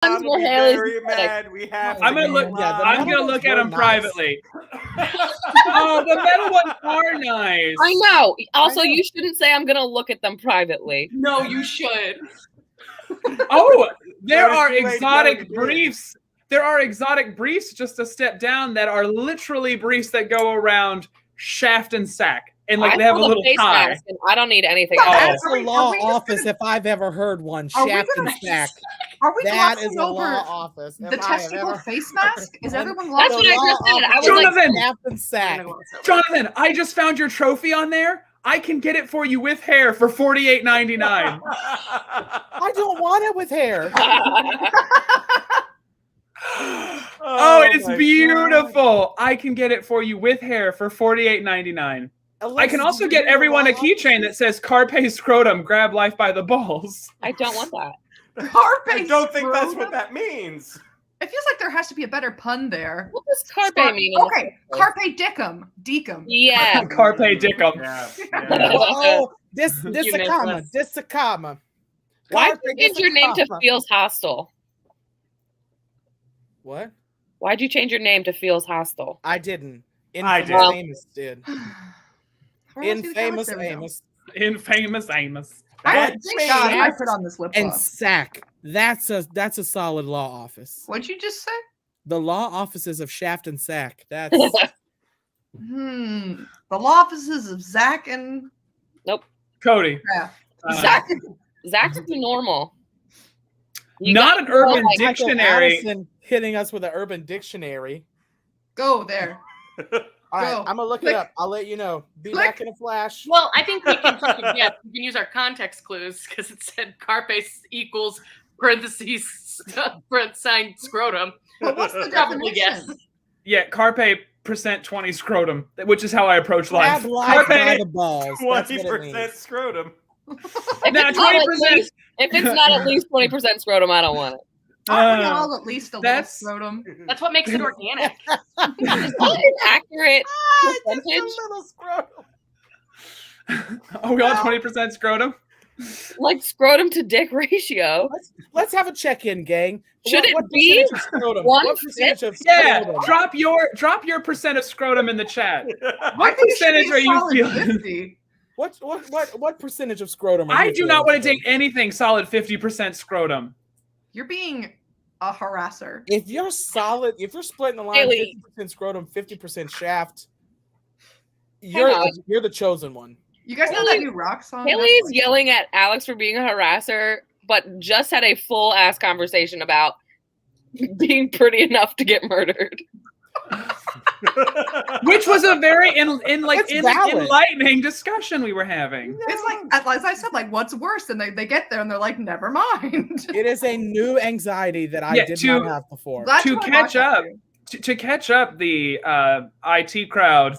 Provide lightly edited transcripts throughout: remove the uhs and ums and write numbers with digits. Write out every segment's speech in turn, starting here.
I'm will be Haley's very mad. We have. I'm gonna look. Yeah, I'm gonna look at them privately. Oh, the metal ones are nice. I know. Also, you shouldn't say I'm gonna look at them privately. No, you should. Oh, there are Too late, exotic you did. briefs. There are exotic briefs just a step down that are literally briefs that go around shaft and sack. And like I they have a saw the little face tie. mask, and I don't need anything Well, else. that's a law office if I've ever heard one. Are we Shaft and gonna- stack. Are we That glossing is a over law office. the testicle face mask? Is everyone That's glossing what I over just said. I was Jonathan! like, Shaft and sack. Jonathan, I just found your trophy on there. I can get it for you with hair for $48.99. I don't want it with hair. Oh, it is my beautiful. God. I can get it for you with hair for $48.99. I Alexis, can also do you get know everyone a law keychain that says "Carpe Scrotum, grab life by the balls." I don't want that. I don't think that's what that means. It feels like there has to be a better pun there. What does carpe mean? in Okay, carpe dicum. Decum. Yeah. Carpe dicum. Yeah. Oh, this You a missed comma. us. This a comma. Why'd Carpe, you this change a your name to comma. Feels Hostile? What? Why'd you change your name to Feels Hostile? I didn't. I did. Infamous Amos did. How do I see the Infamous comments? There we go. Amos. Infamous Amos. Thank God I put on this lip And gloss. sack. That's a solid law office. What'd you just say? The law offices of Shaft and Sack. That's The law offices of Zach and Cody. Kraft. Zach's too normal. You Not got an to know, urban like, dictionary. Allison hitting us with an urban dictionary. Go there. All right, Go. I'm gonna look Click. it up. I'll let you know. Be Click. back in a flash. Well, I think we can use our context clues because it said carpe equals parentheses sign scrotum. But what's the Probably definition? yes. Yeah, Carpe %20 scrotum, which is how I approach life. Grab life by Carpe the balls. That's what it 20% means. scrotum. If Nah, it's not at 20%. least- if it's not at least 20% scrotum, I don't want it. Aren't we all at least a little that's- scrotum? That's what makes it organic. Is that an accurate percentage? Little scrotum. Oh, we all 20% scrotum? Like scrotum to dick ratio. Let's have a check-in, gang. Should it what be percentage of scrotum? one What percentage of Yeah, scrotum? drop your percent of scrotum in the chat. I What think it should be percentage a are you solid feeling? 50. What percentage of scrotum? Are I you do not want to feeling? take anything solid 50% scrotum. You're being a harasser. If you're solid, if you're splitting the line Haley. 50% scrotum, 50% shaft, Hang you're on. you're the chosen one. You guys know that new rock song? Haley's yelling at Alex for being a harasser, but just had a full ass conversation about being pretty enough to get murdered. Which was a very It's valid. enlightening discussion we were having. It's like, as I said, like, what's worse? And they get there and they're like, never mind. It is a new anxiety that I Yeah, did to- not have before. Glad To you catch watched that up, too. to catch up the IT crowd,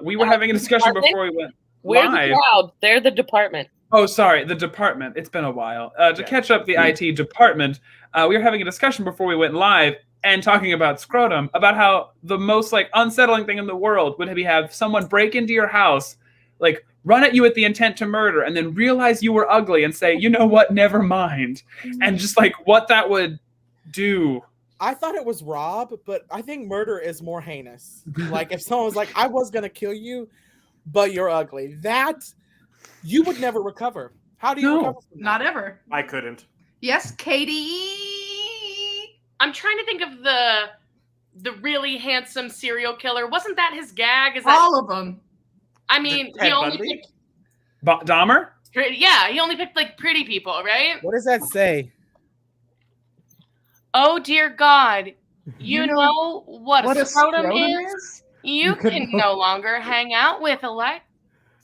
we were having a discussion before we went We're the live. crowd. They're the department. Oh, sorry, the department. It's been a while. To catch up the IT department, we were having a discussion before we went live and talking about scrotum, about how the most like unsettling thing in the world would be have someone break into your house, like run at you with the intent to murder, and then realize you were ugly and say, you know what, never mind, and just like what that would do. I thought it was rob, but I think murder is more heinous. Like if someone was like, I was gonna kill you, but you're ugly. That you would never recover. How do you No. recover from that? Not ever. I couldn't. Yes, Katie. I'm trying to think of the really handsome serial killer. Wasn't that his gag? Is that? All of them. I mean, Ted he only Bundy? picked. Dahmer? Yeah, he only picked like pretty people, right? What does that say? Oh dear God! You know what What a a scrotum scrotum is? is? You can no longer hang out with Alex.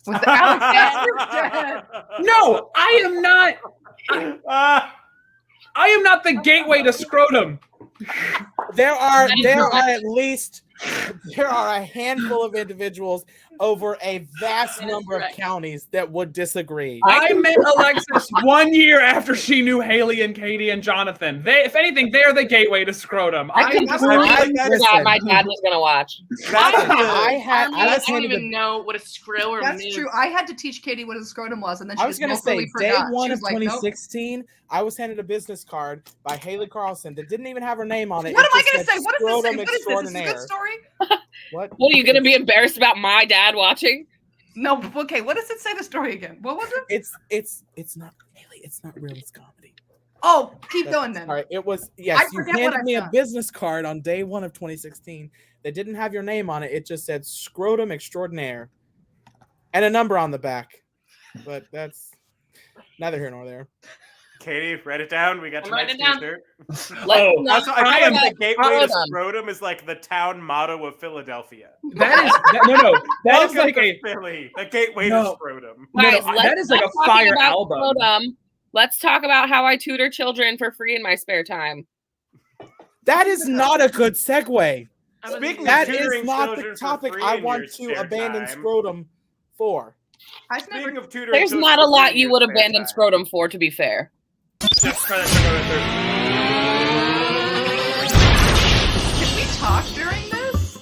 With Alexander dead. No, I am not. I am not the gateway to scrotum. There are That is there are correct. at least there are a handful of individuals over a vast number of counties that would disagree. I met Alexis 1 year after she knew Haley and Katie and Jonathan. They, if anything, they're the gateway to scrotum. I forgot my dad was gonna watch. I don't even know what a scrotum That's is. true. I had to teach Katie what a scrotum was, and then she I was going to say, forgot. day one She of was like, nope. 2016, I was handed a business card by Haley Carlson that didn't even have her name on it. What It am I just going to said say? What does this say? scrotum What is this? Is this a extraordinaire. good story? What? What are you gonna be embarrassed about my dad watching? No, okay. What does it say? The story again? What was it? It's not Haley. It's not real. It's comedy. Oh, keep going then. All right. It was yes. You forget what handed I've me a done. business card on day one of 2016 that didn't have your name on it. It just said scrotum extraordinaire, and a number on the back. But that's neither here nor there. Katie, write it down. We got I'm tonight's writing it down. t-shirt. Let's I feel like the gateway to scrotum. scrotum is like the town motto of Philadelphia. That is that is Welcome like to a Philly, the gateway No. to scrotum. Guys, that is like a let's talk fire about album. scrotum. Let's talk about how I tutor children for free in my spare time. That is not a good segue. Speaking That of is tutoring not the children for topic free I in want your to spare abandon time. scrotum for. I've never. Speaking of tutoring There's children not a for free lot in you your would spare abandon time. scrotum for, to be fair. Just try that for another third. Can we talk during this?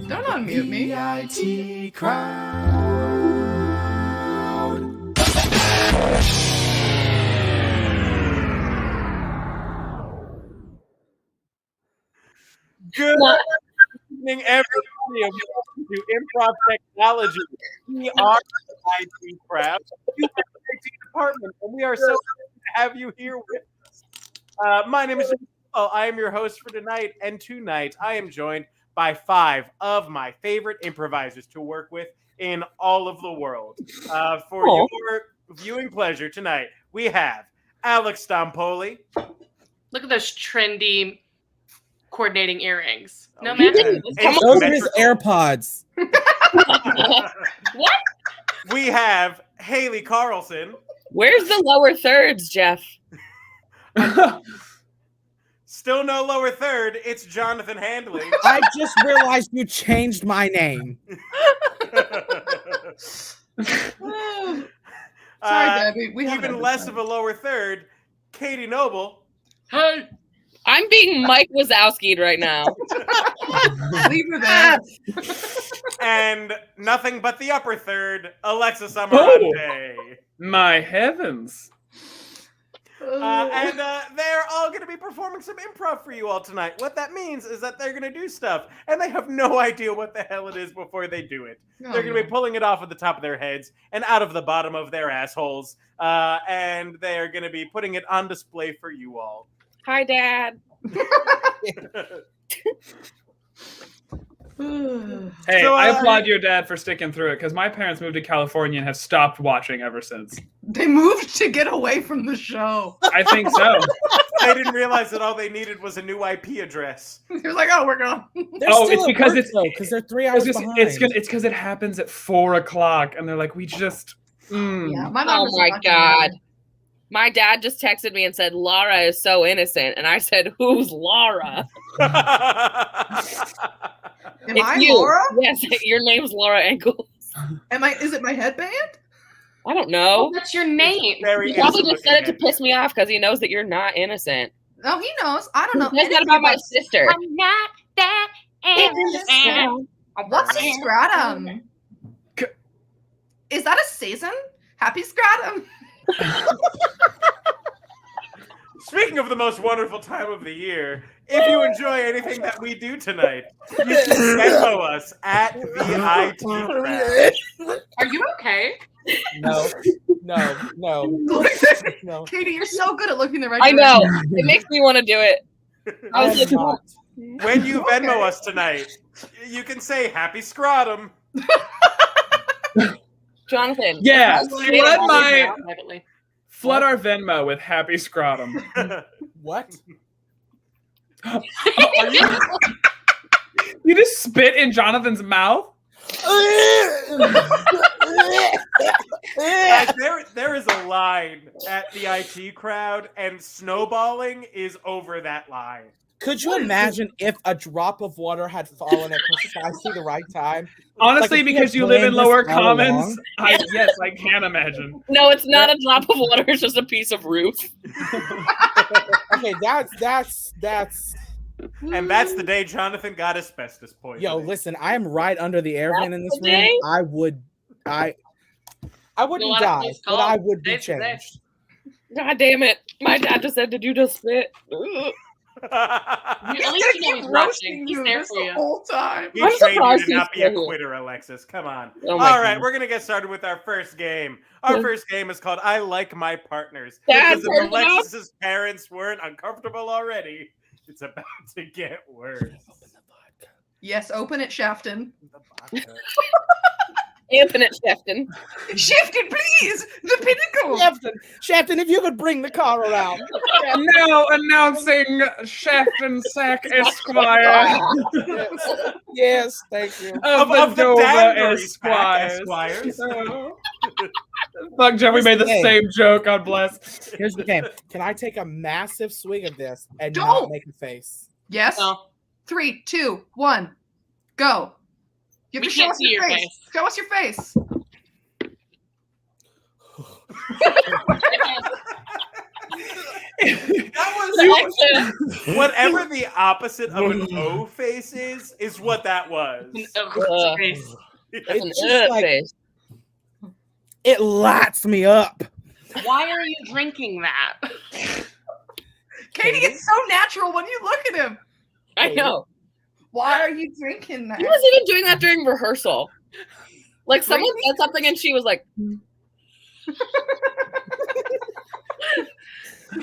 Don't unmute me. IT crowd. Good evening, everybody, and welcome to Improv Technology. We are the IT crowd, the IT department, and we are so happy to have you here with us. My name is Joel. I am your host for tonight, and tonight I am joined by 5 of my favorite improvisers to work with in all of the world. For your viewing pleasure tonight, we have Alex Stompoli. Look at those trendy coordinating earrings. No Oh, matching. yeah. Those are his AirPods. What? We have Haley Carlson. Where's the lower thirds, Jeff? Still no lower third. It's Jonathan Handley. I just realized you changed my name. Sorry, Uh, Debbie. We have Even less of a lower third, Katie Noble. Hey, I'm being Mike Wazowski'd right now. Leave her there. And nothing but the upper third, Alexis Amarante. My heavens. And they're all going to be performing some improv for you all tonight. What that means is that they're going to do stuff, and they have no idea what the hell it is before they do it. They're going to be pulling it off at the top of their heads and out of the bottom of their assholes, and they are going to be putting it on display for you all. Hi, Dad. Hey, So, I applaud your dad for sticking through it because my parents moved to California and have stopped watching ever since. They moved to get away from the show. I think so. They didn't realize that all they needed was a new IP address. They're like, oh, we're gone. It's because because they're 3 hours behind. It's because it happens at 4 o'clock and they're like, we just. Yeah, my mom Oh was my watching God. it. My dad just texted me and said, Laura is so innocent. And I said, who's Laura? Am It's I you. Laura? Yes, your name's Laura Engels. Is it my headband? I don't know. what's your name? Very He probably innocent just said it to looking piss me off because he knows that you're not innocent. No, he knows. I don't know. He says that anything about my sister. I'm not that innocent. What's a scratum? Is that a season? Happy scratum. Speaking of the most wonderful time of the year, if you enjoy anything that we do tonight, you can Venmo us at the IT Crowd. Are you okay? No. Katie, you're so good at looking the right I know. direction. It makes me want to do it. I was I'm like, not. When you Venmo us tonight, you can say happy scrotum. Jonathan. Yeah, Privately. flood our Venmo with happy scrotum. What? Are you? You just spit in Jonathan's mouth? Guys, there is a line at the IT crowd, and snowballing is over that line. Could you imagine if a drop of water had fallen at precisely the right time? Honestly, Like, if because you you had live in planned this lower all commons, along. yes, I can imagine. No, it's not a drop of water. It's just a piece of roof. Okay, that's. And that's the day Jonathan got asbestos poisoning. Yo, listen, I am right under the air vent in this the room. day? I wouldn't lot of die, things but I called would be days to day. changed. God damn it. My dad just said, did you just spit? At He's least gonna you know keep he's roasting watching. He's you there this for you. whole time. He I'm trained you surprised to not he's be a still here. quitter, Alexis. Come on. Oh my All right, God. we're going to get started with our first game. Our first game is called I Like My Partners. Dad, Because turn if it off. Alexis's parents weren't uncomfortable already, it's about to get worse. Yes, open it, Shafton. Infinite Shefton. Shafton, please! The pinnacle! Shafton, if you could bring the car around. Now announcing Shafton Sack Esquire Yes, thank you. of the Danbury Dover Spack Esquires. Esquires. Fuck, Joe, we made the Hey. same joke. God bless. Here's the game. Can I take a massive swig of this and Don't. not make a face? Yes? No. 3, 2, 1, go. You have We to show can't us see your your face. face. Show us your face. That was whatever the opposite of an O face is what that was. Ugh. Face. That's It's an just like- face. It lights me up. Why are you drinking that? Katie, it's so natural when you look at him. I know. Why are you drinking that? He was even doing that during rehearsal. Like someone said something and she was like,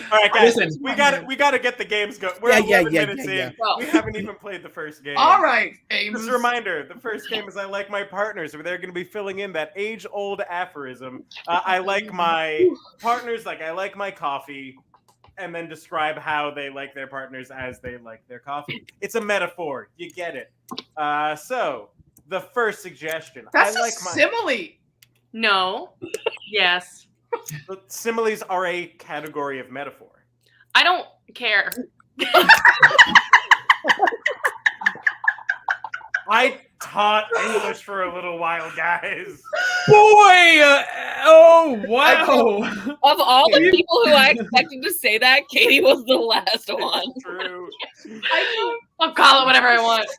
All right, guys, Listen. we got to get the games going. We're Yeah, 11 yeah, minutes yeah. in. We haven't even played the first game. All right, Ames. Just a reminder, the first game is I Like My Partners, where they're going to be filling in that age-old aphorism. I like my partners like I like my coffee, and then describe how they like their partners as they like their coffee. It's a metaphor. You get it. So, the first suggestion. That's I a like my... simile. No. Yes. Similes are a category of metaphor. I don't care. I taught English for a little while, guys. Boy! Oh, wow. of all the people who I expected to say that, Katie was the last one. True. I'll call it whatever I want.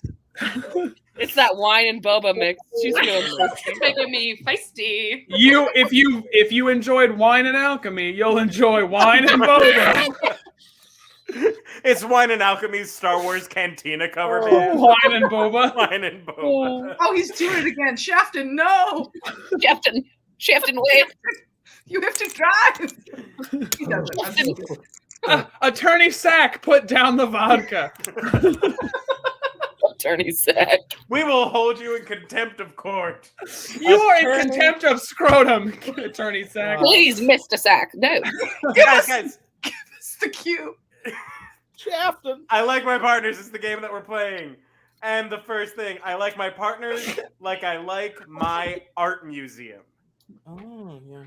It's that wine and boba mix. She's feeling It's making me feisty. If you enjoyed wine and alchemy, you'll enjoy wine and boba. It's Wine and Alchemy's Star Wars Cantina cover band. Wine and boba. Wine and Boba. Oh, he's doing it again. Shafton, no. Shefton, wait. You have to drive. He doesn't. Attorney Sack, put down the vodka. Attorney sack. We will hold you in contempt of court. You are in contempt of scrotum, Attorney Sack. Please, Mr. Sack. No. Guys, It's the cue. Shafton. I Like My Partners is the game that we're playing. And the first thing, I like my partners like I like my art museum. Oh, yeah.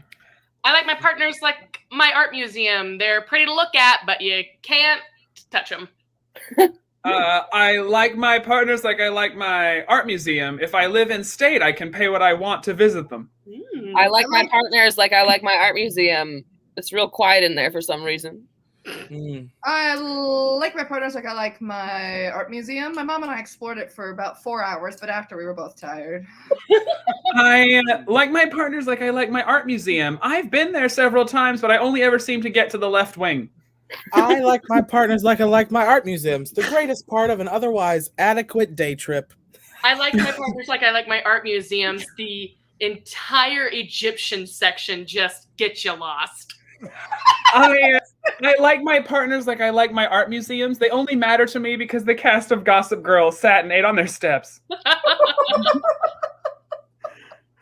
I like my partners like my art museum. They're pretty to look at, but you can't touch them. I like my partners like I like my art museum. If I live in state, I can pay what I want to visit them. I like my partners like I like my art museum. It's real quiet in there for some reason. I like my partners like I like my art museum. My mom and I explored it for about 4 hours, but after we were both tired. I like my partners like I like my art museum. I've been there several times, but I only ever seem to get to the left wing. I like my partners like I like my art museums. The greatest part of an otherwise adequate day trip. I like my partners like I like my art museums. The entire Egyptian section just gets you lost. I like my partners like I like my art museums. They only matter to me because the cast of Gossip Girl sat and ate on their steps.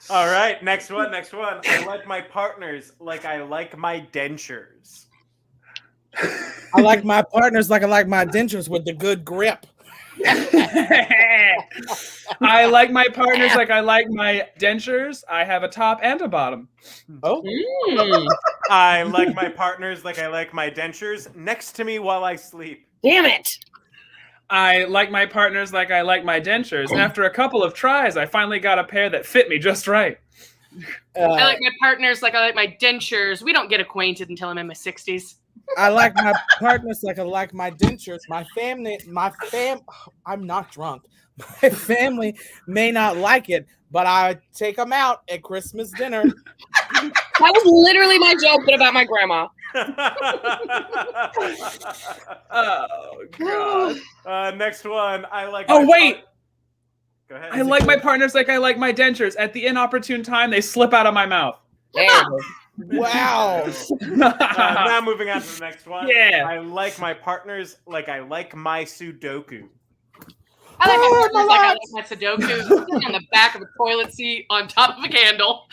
All right, next one. I like my partners like I like my dentures. I like my partners like I like my dentures with the good grip. I like my partners like I like my dentures. I have a top and a bottom. Oh, I like my partners like I like my dentures next to me while I sleep. Damn it. I like my partners like I like my dentures. And after a couple of tries, I finally got a pair that fit me just right. I like my partners like I like my dentures. We don't get acquainted until I'm in my 60s. I like my partners like I like my dentures. I'm not drunk. My family may not like it, but I take them out at Christmas dinner. That was literally my joke, but about my grandma. Oh, God. Next one. I like. Oh, wait. Go ahead. I like my partners like I like my dentures. At the inopportune time, they slip out of my mouth. Damn. Wow. Now moving on to the next one. Yeah. I like my partners like I like my Sudoku. I like my partners like I like my Sudoku sitting on the back of a toilet seat on top of a candle.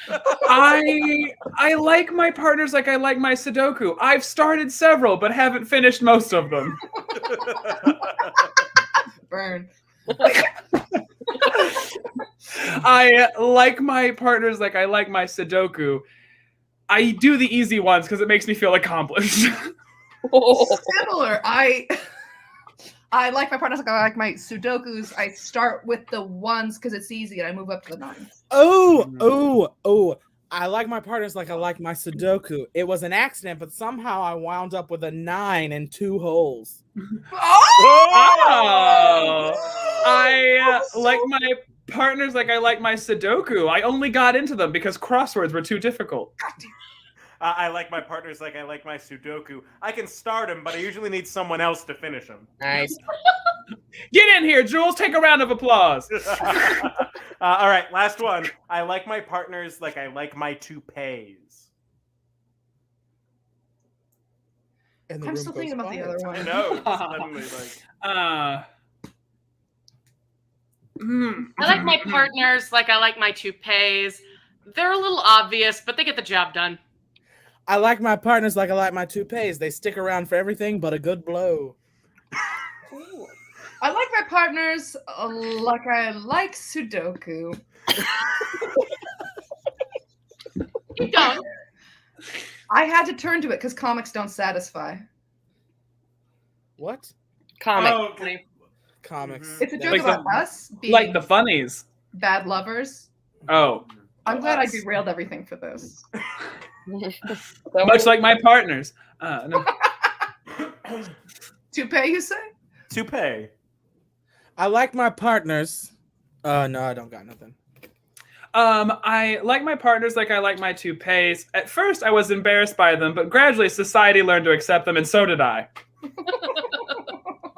I like my partners like I like my Sudoku. I've started several, but haven't finished most of them. Burn. I like my partners like I like my Sudoku. I do the easy ones because it makes me feel accomplished. Similar. I like my partners like I like my Sudokus. I start with the ones because it's easy, and I move up to the nines. Oh. I like my partners like I like my Sudoku. It was an accident, but somehow I wound up with a 9 and 2 holes. Oh! I like my partners like I like my Sudoku. I only got into them because crosswords were too difficult. I like my partners like I like my Sudoku. I can start them, but I usually need someone else to finish them. Nice. Get in here, Jules. Take a round of applause. All right, last one. I like my partners like I like my toupees. And the I'm room still goes thinking about the quiet. other one. I know. It's suddenly like... I like my partners like I like my toupees. They're a little obvious, but they get the job done. I like my partners like I like my toupees. They stick around for everything but a good blow. I like my partners like I like Sudoku. Keep going. I had to turn to it because comics don't satisfy. What? Comic. Oh, okay. Comics. It's a joke Like about us being Like the funnies. bad lovers. Oh. I'm glad I derailed everything for this. Much like my partners. No. Toupee, you say? Toupee. I like my partners. No, I don't got nothing. I like my partners like I like my toupees. At first, I was embarrassed by them, but gradually society learned to accept them, and so did I.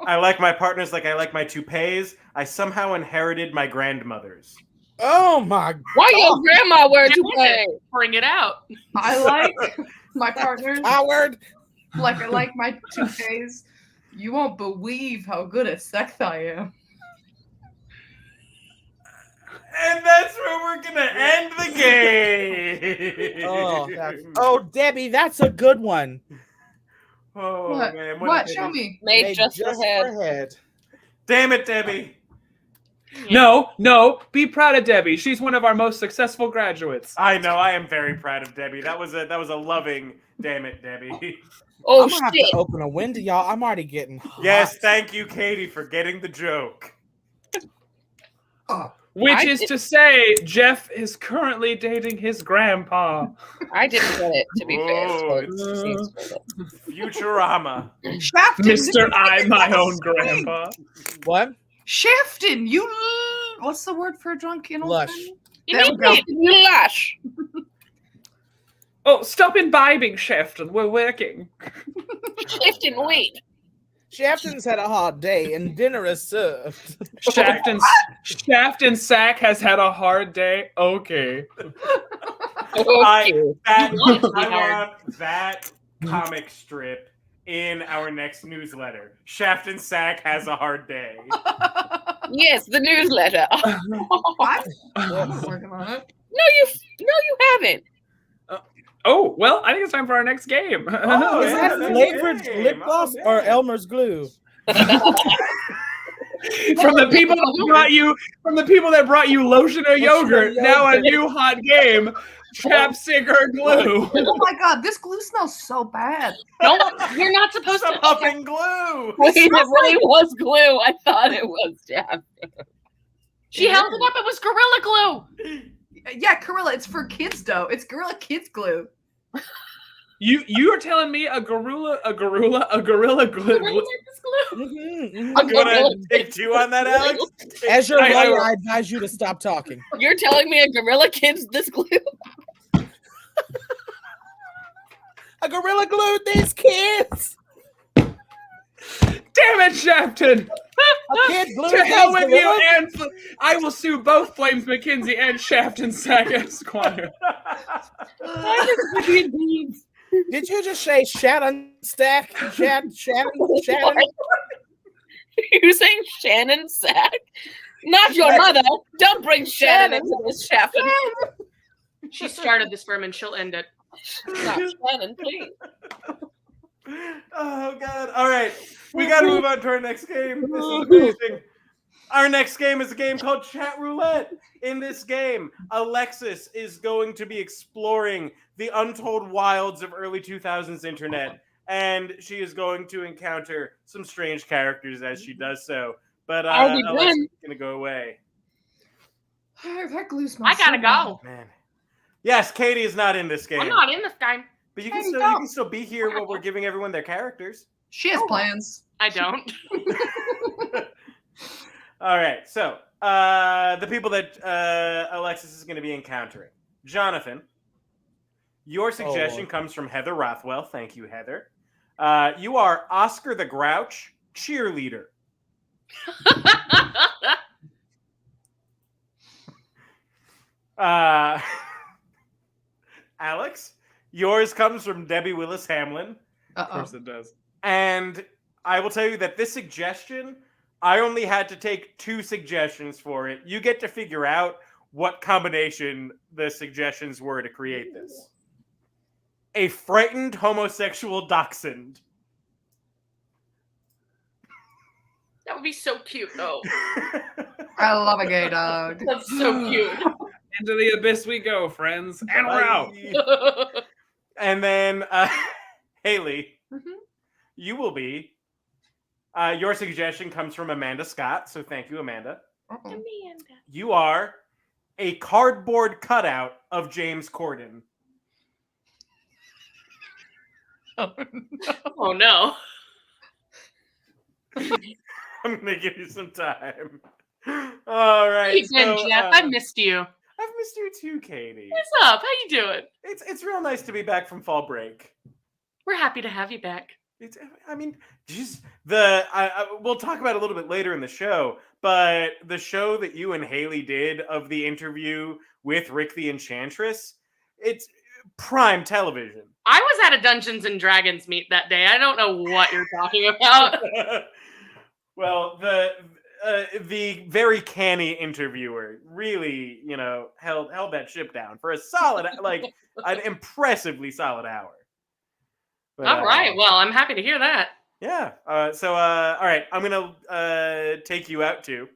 I like my partners like I like my toupees. I somehow inherited my grandmother's. Oh my Why your grandma wear a toupee? Bring it out. I like my partners Howard. like I like my toupees. You won't believe how good at sex I am. And that's where we're going to end the game. Oh, Debbie, that's a good one. Oh, What? man. What? Show me. Made just for head. head. Damn it, Debbie. No, be proud of Debbie. She's one of our most successful graduates. I know. I am very proud of Debbie. That was a loving damn it, Debbie. Oh, I'm gonna have shit. to open a window, y'all. I'm already getting hot. Yes, thank you, Katie, for getting the joke. Which is to say, Jeff is currently dating his grandpa. I didn't get it, to be fair. So Oh, it seems to be Futurama. Shafton, Mr. I, my own grandpa. What? Shafton, you. What's the word for a drunk? You know. Lush. There we go. You lush. Oh, stop imbibing, Shefton. We're working. Shift and wait. Shafton's had a hard day and dinner is served. Shafton Sack has had a hard day. Okay. I want it to be want that comic strip in our next newsletter. Shaft and Sack has a hard day. Yes, the newsletter. What? I'm working on it. No, you haven't. Oh, well, I think it's time for our next game. Oh, Is yeah, that that's flavored game. lip gloss Oh, or man. Elmer's glue? From the people that brought you lotion or yogurt, now a new hot game, chapstick or glue. Oh my god, this glue smells so bad. No, you're not supposed Some to. puffing glue. Wait, it really was glue. I thought it was Jeff. She held it up. It was Gorilla Glue. Yeah, Gorilla, it's for kids though. It's Gorilla Kids glue. You are telling me a gorilla glue? You want to take two on that, Alex? As your lawyer, I advise you to stop talking. You're telling me a gorilla kid's this glue? A gorilla glued these kids. Damn it, Shafton! A kid glued To hell with these you, gorillas? and I will sue both Flames McKinsey and Shafton Sack Esquire. Did you just say Shannon Stack? Shannon? You saying Shannon Sack? Not your mother. Don't bring Shannon into this, Shafton. She started this firm and she'll end it. Stop, Shannon, please. Oh God! All right, we got to move on to our next game. This is amazing. Our next game is a game called Chat Roulette. In this game, Alexis is going to be exploring the untold wilds of early 2000s internet, and she is going to encounter some strange characters as she does so. But Alexis is going to go away. That glue smells. I gotta so go. Man. Yes, Katie is not in this game. I'm not in this game. But you can still be here while we're giving everyone their characters. She has plans. I don't. All right, so the people that Alexis is going to be encountering. Jonathan, your suggestion comes from Heather Rothwell. Thank you, Heather. You are Oscar the Grouch, cheerleader. Alex, yours comes from Debbie Willis Hamlin. Of course it does. And I will tell you that this suggestion, I only had to take 2 suggestions for it. You get to figure out what combination the suggestions were to create this. A frightened homosexual dachshund. That would be so cute, though. I love a gay dog. That's so cute. Into the abyss we go, friends. And we're out. And then, Haley, Mm-hmm. you will be. Your suggestion comes from Amanda Scott, so thank you, Amanda. Uh-oh. You are a cardboard cutout of James Corden. Oh no. I'm gonna give you some time. All right. How you been, Jeff? I missed you. I've missed you too, Katie. What's up? How you doing? It's real nice to be back from fall break. We're happy to have you back. We'll talk about it a little bit later in the show, but the show that you and Haley did of the interview with Rick the Enchantress, it's prime television. I was at a Dungeons and Dragons meet that day. I don't know what you're talking about. Well, the very canny interviewer really, held that ship down for a solid, an impressively solid hour. But, all right. Well, I'm happy to hear that. Yeah. So, all right. I'm going to take you out too.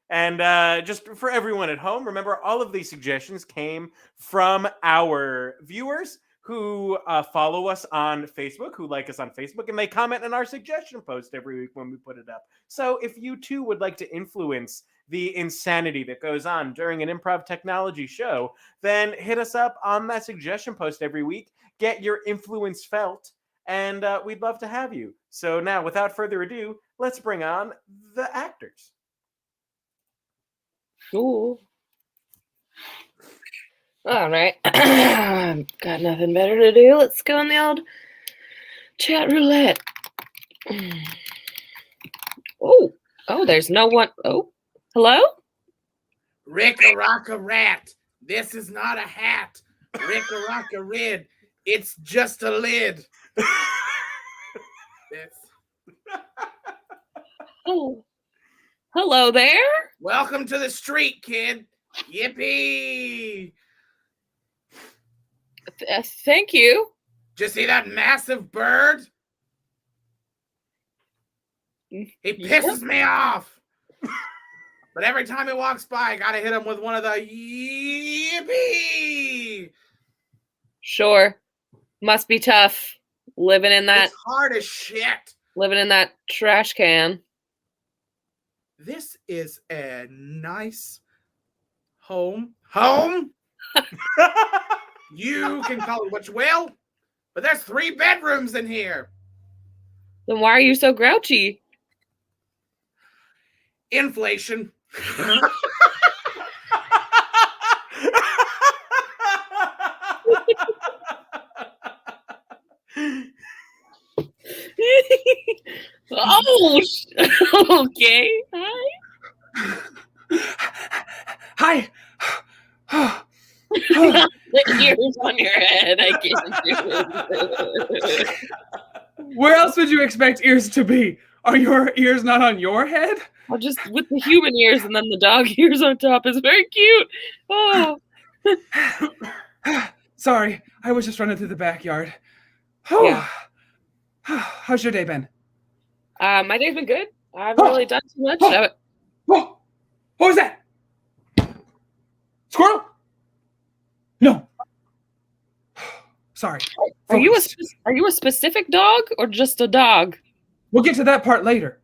And just for everyone at home, remember all of these suggestions came from our viewers who follow us on Facebook, who like us on Facebook, and they comment on our suggestion post every week when we put it up. So if you too would like to influence the insanity that goes on during an Improv Technology show, then hit us up on that suggestion post every week. Get your influence felt, and we'd love to have you. So now, without further ado, let's bring on the actors. Cool. All right. Got nothing better to do. Let's go on the old chat roulette. Oh, there's no one. Oh, hello? Rick-a-rock-a rat. This is not a hat. Rick-a-rock-a rid. It's just a lid. Oh, hello there. Welcome to the street, kid. Yippee! Thank you. Did you see that massive bird? He pisses me off. But every time he walks by, I gotta hit him with one of the yippee. Sure. Must be tough living in that It's hard as shit. trash can. This is a nice home. Home? You can call it what you will, but there's 3 bedrooms in here. Then why are you so grouchy? Inflation. Oh, okay. Hi. The ears on your head. I can't do it. Where else would you expect ears to be? Are your ears not on your head? Well, just with the human ears and then the dog ears on top is very cute. Oh. Sorry, I was just running through the backyard. Yeah. How's your day been? My day's been good. I haven't really done too much. Whoa! What was that? Squirrel? No. Sorry. Are you a specific dog or just a dog? We'll get to that part later.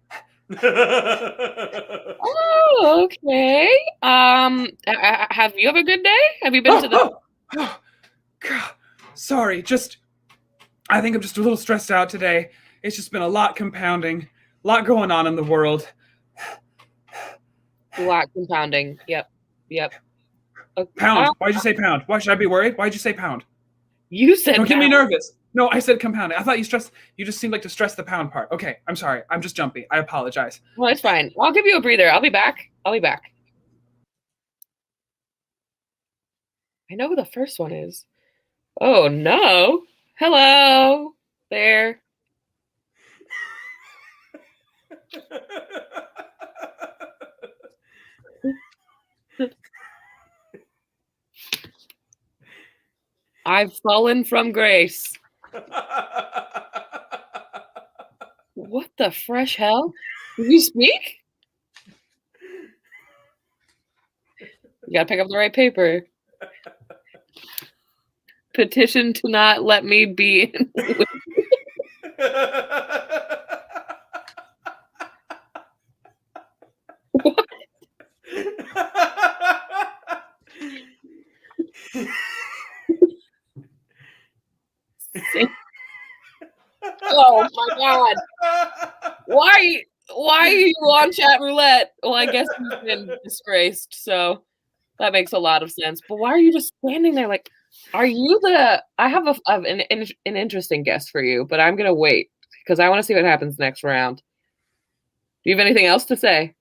Oh, okay. Have you have a good day? Have you been to the? God. Sorry, I think I'm just a little stressed out today. It's just been a lot compounding, a lot going on in the world. A lot compounding. Yep. Okay. Pound. Why'd you say pound? Why should I be worried? Why'd you say pound? You said Don't get me pound. nervous. No, I said compounding. I thought you just seemed like to stress the pound part. Okay, I'm sorry. I'm just jumpy. I apologize. Well, it's fine. I'll give you a breather. I'll be back. I know who the first one is. Oh, no. Hello there. I've fallen from grace. What the fresh hell? Did you speak? You gotta pick up the right paper. Petition to not let me be in. What? Oh my god. Why are you on chat roulette? Well, I guess you've been disgraced, so that makes a lot of sense. But why are you just standing there like, are you the I have an interesting guess for you, but I'm gonna wait because I want to see what happens next round. Do you have anything else to say?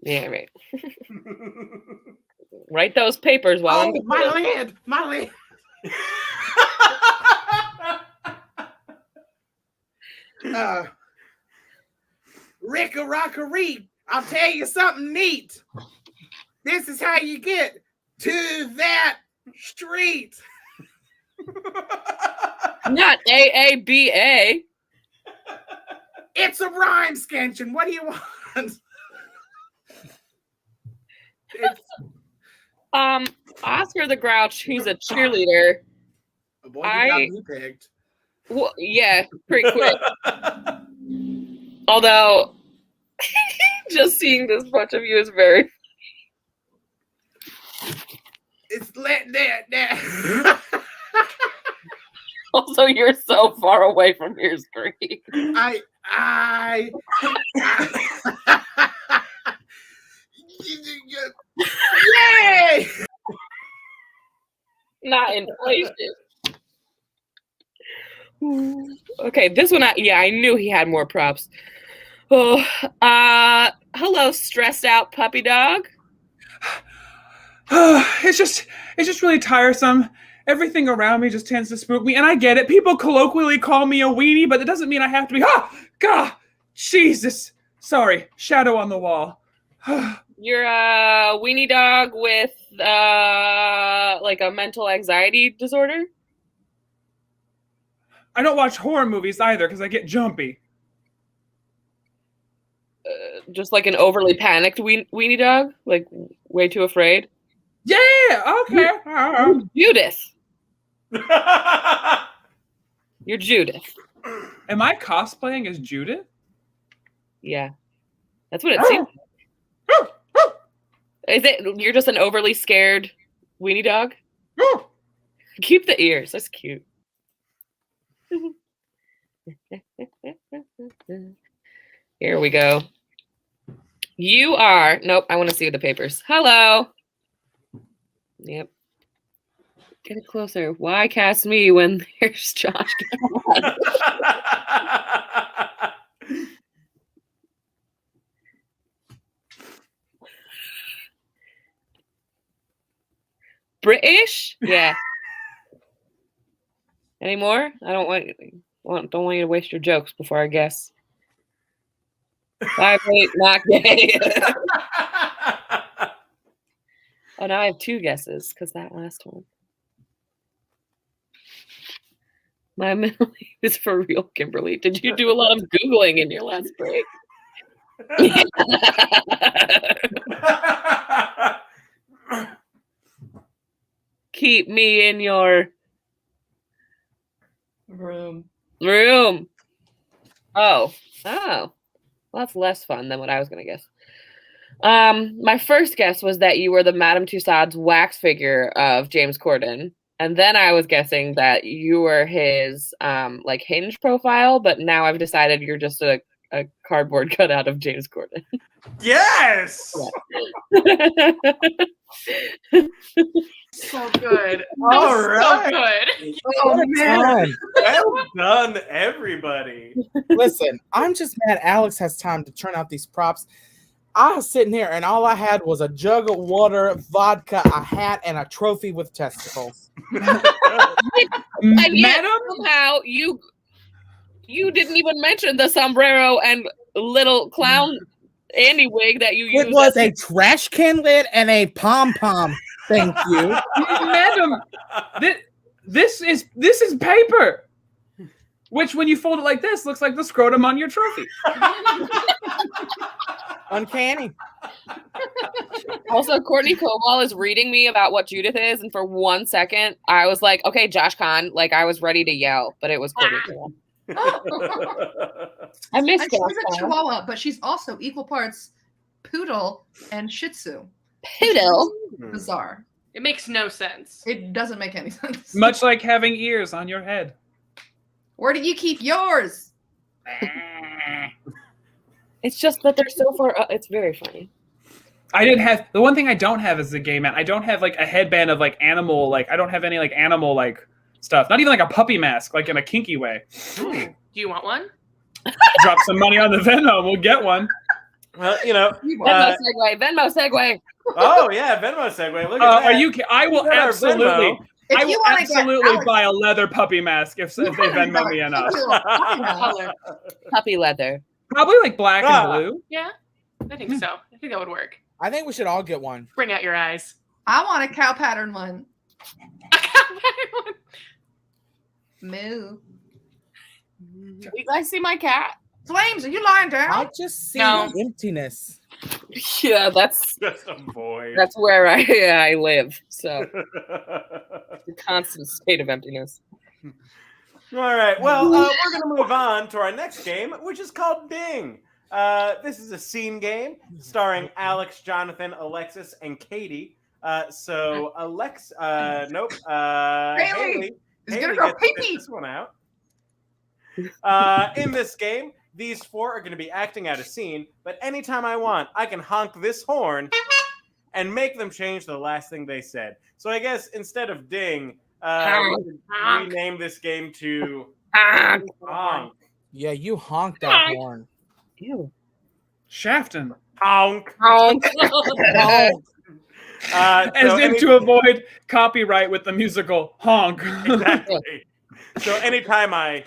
Yeah, right. Write those papers while I'm My lid. Rick-a-rock-a-ree, I'll tell you something neat. This is how you get to that street. Not AABA. It's a rhyme scansion. What do you want? Oscar the Grouch, who's a cheerleader. Boy, you got me picked. Well, yeah, pretty quick. Although, just seeing this bunch of you is very. It's let that. Also, you're so far away from your screen. Yay! Not inflation. Okay, this one, I knew he had more props. Oh, hello, stressed out puppy dog. It's just really tiresome. Everything around me just tends to spook me, and I get it. People colloquially call me a weenie, but it doesn't mean I have to be. God, Jesus. Sorry, shadow on the wall. You're a weenie dog with like a mental anxiety disorder? I don't watch horror movies either because I get jumpy. Just like an overly panicked weenie dog, like way too afraid. Yeah. Okay. Judith. You're Judith. Am I cosplaying as Judith? Yeah, that's what it seems. Is it? You're just an overly scared weenie dog. Keep the ears. That's cute. Here we go. You are. Nope. I want to see the papers. Hello. Yep. Get it closer. Why cast me when there's Josh? British? Yeah. Any more? I don't want you to waste your jokes before I guess. 5'8", not gay. Oh, now I have 2 guesses because that last one. My middle name is for real, Kimberly. Did you do a lot of Googling in your last break? Keep me in your Room. Oh. Well, that's less fun than what I was going to guess. My first guess was that you were the Madame Tussauds wax figure of James Corden. And then I was guessing that you were his like Hinge profile, but now I've decided you're just a cardboard cutout of James Corden. Yes. So good. All So right. good. Oh man! Well done, everybody. Listen, I'm just mad Alex has time to turn out these props. I was sitting here and all I had was a jug of water, vodka, a hat, and a trophy with testicles. And yet, Madam? somehow you didn't even mention the sombrero and little clown Andy wig that you used. It was a trash can lid and a pom-pom. Thank you. Madam, this is paper. Which, when you fold it like this, looks like the scrotum on your trophy. Uncanny. Also, Courtney Kowal is reading me about what Judith is, and for 1 second, I was like, "Okay, Josh Kahn." Like I was ready to yell, but it was Courtney Kowal. I miss And Josh she's a Kahn. Chihuahua, but she's also equal parts poodle and Shih Tzu. Poodle. Bizarre. It makes no sense. It doesn't make any sense. Much like having ears on your head. Where do you keep yours? It's just that they're so far. It's very funny. I didn't have the one thing I don't have as a gay man. I don't have like a headband of like animal. Like I don't have any like animal like stuff. Not even like a puppy mask, like in a kinky way. Do you want one? Drop some money on the Venmo, we'll get one. Well, you know. Venmo segue. Oh yeah, Venmo segue. Look at that. Are you? I will Look at our absolutely. Venmo. If I you will wanna get absolutely Alex- buy a leather puppy mask if they Venmo me enough. Color. Puppy leather. Probably like black and blue. Yeah, I think so. I think that would work. I think we should all get one. Bring out your eyes. I want a cow pattern one. Moo. You guys see my cat? Flames, are you lying down? I just see No. emptiness. Yeah, that's Just a void. where I live. So the constant state of emptiness. All right. Well, we're going to move on to our next game, which is called Ding. This is a scene game starring Alex, Jonathan, Alexis, and Katie. So Haley is gonna go gets to pee-pee. sit this one out. In this game, these 4 are going to be acting out a scene, but anytime I want, I can honk this horn and make them change the last thing they said. So I guess instead of Ding, we rename this game to Honk. Yeah, you honked that horn. Ew. Shafton. Honk. Honk. As if to avoid copyright with the musical honk. Exactly. So anytime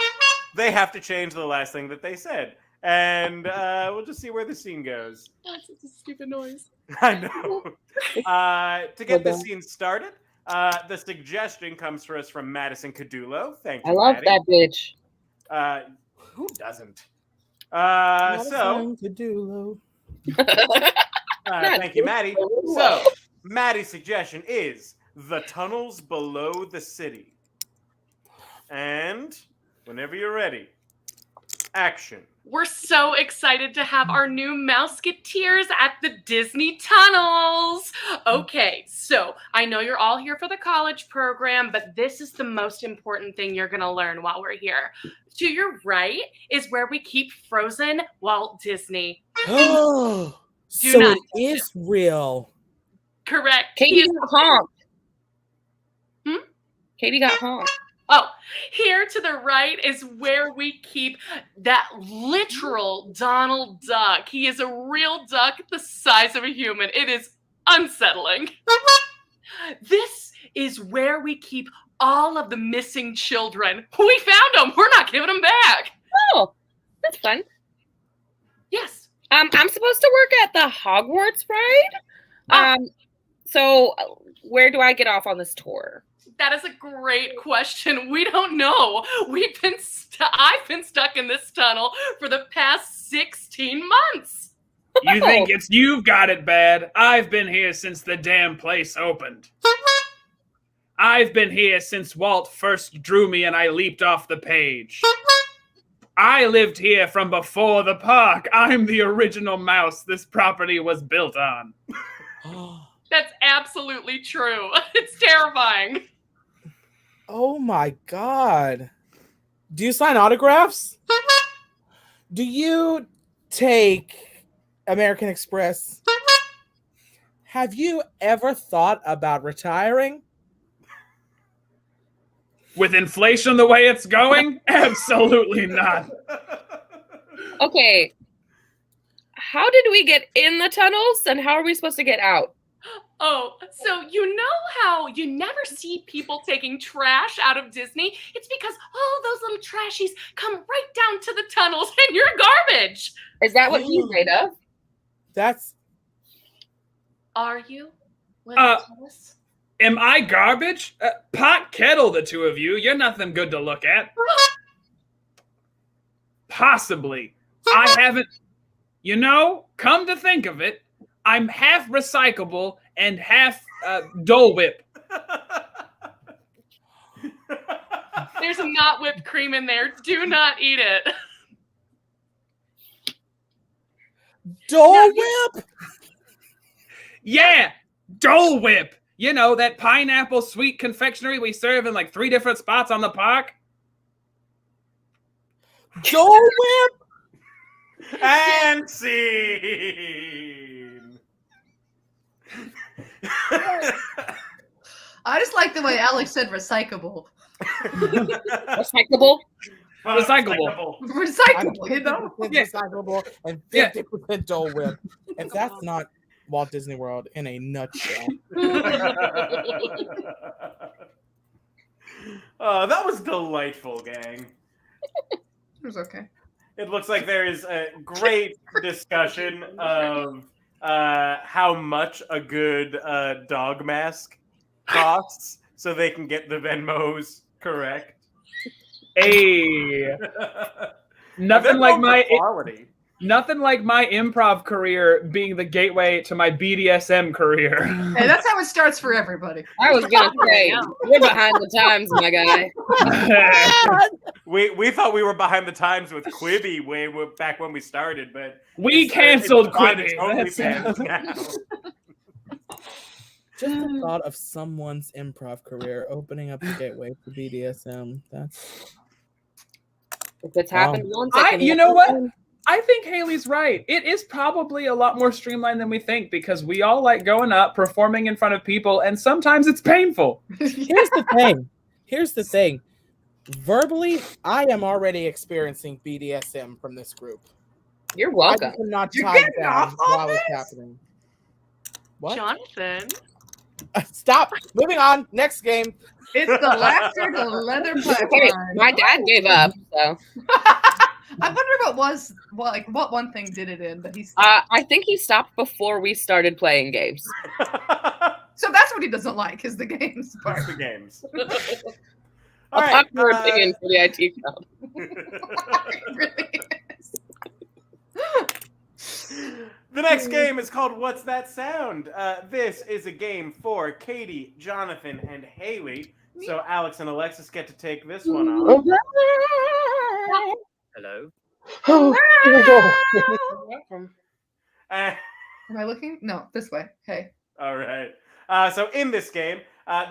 they have to change the last thing that they said. And we'll just see where the scene goes. That's such a stupid noise. I know. To get the scene started, the suggestion comes to us from Madison Cadulo. Thank you, I love Maddie. that bitch. Who doesn't? Not a So, thing to do, thank you, Maddie. So, Maddie's suggestion is the tunnels below the city. And whenever you're ready, action. We're so excited to have our new Mouseketeers at the Disney tunnels. Okay, so I know you're all here for the college program, but this is the most important thing you're going to learn while we're here. To your right is where we keep frozen Walt Disney. Oh, Do so not it is real. Correct. Katie got honked. Katie got honked. Oh, here to the right is where we keep that literal Donald Duck. He is a real duck the size of a human. It is unsettling. This is where we keep all of the missing children. We found them. We're not giving them back. Oh, that's fun. Yes. I'm supposed to work at the Hogwarts ride. So where do I get off on this tour? That is a great question. We don't know. I've been stuck in this tunnel for the past 16 months. You think you've got it bad? I've been here since the damn place opened. I've been here since Walt first drew me and I leaped off the page. I lived here from before the park. I'm the original mouse this property was built on. That's absolutely true. It's terrifying. Oh my God. Do you sign autographs? Do you take American Express? Have you ever thought about retiring? With inflation the way it's going? Absolutely not. Okay. How did we get in the tunnels and how are we supposed to get out? Oh, so you know how you never see people taking trash out of Disney? It's because all those little trashies come right down to the tunnels and you're garbage. Is that what he's made of? Are you? Tell us? Am I garbage? Pot kettle, the two of you. You're nothing good to look at. Possibly. I haven't... come to think of it, I'm half recyclable and half Dole Whip. There's not whipped cream in there. Do not eat it. Dole Whip? Yeah, Dole Whip. You know, that pineapple sweet confectionery we serve in like 3 different spots on the park. Dole Whip? And scene. I just like the way Alex said recyclable. Recyclable? Recyclable. Recyclable, you know? Recyclable and 50% Dole Whip. And that's not Walt Disney World in a nutshell. That was delightful, gang. It was okay. It looks like there is a great discussion of how much a good dog mask costs so they can get the Venmos correct. Hey. Nothing like my quality. Nothing like my improv career being the gateway to my BDSM career. Hey, that's how it starts for everybody. I was gonna say, you're behind the times, my guy. We thought we were behind the times with Quibi way back when we started, but we canceled Quibi. Just the thought of someone's improv career opening up a gateway to BDSM. That's if it's happened once. You know what? I think Haley's right. It is probably a lot more streamlined than we think because we all like going up, performing in front of people, and sometimes it's painful. Here's the thing. Verbally, I am already experiencing BDSM from this group. You're welcome. I cannot You're tie getting down off on while it's this? happening. What? Jonathan. Stop. Moving on. Next game. It's the laughter, the leather pipeline. Okay, my dad gave up, so. I wonder what one thing did it in, but he's. I think he stopped before we started playing games. So that's what he doesn't like is the games part. The games. All right. Opinion for the IT crowd. It really is. The next game is called What's That Sound? This is a game for Katie, Jonathan, and Haley. So Alex and Alexis get to take this one on. Hello. Am I looking? No, this way. Hey. All right. So in this game,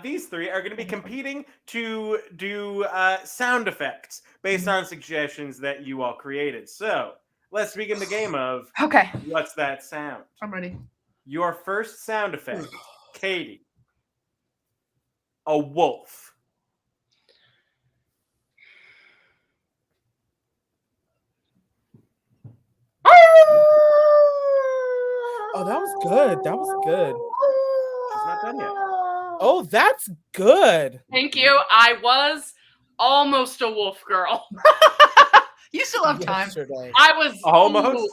these three are going to be competing to do sound effects based on suggestions that you all created. So let's begin the game of Okay. What's That Sound? I'm ready. Your first sound effect, Katie. A wolf. Oh, that was good. That was good. She's not done yet. Oh, that's good. Thank you. I was almost a wolf girl. You still have time. Yesterday. I was Almost?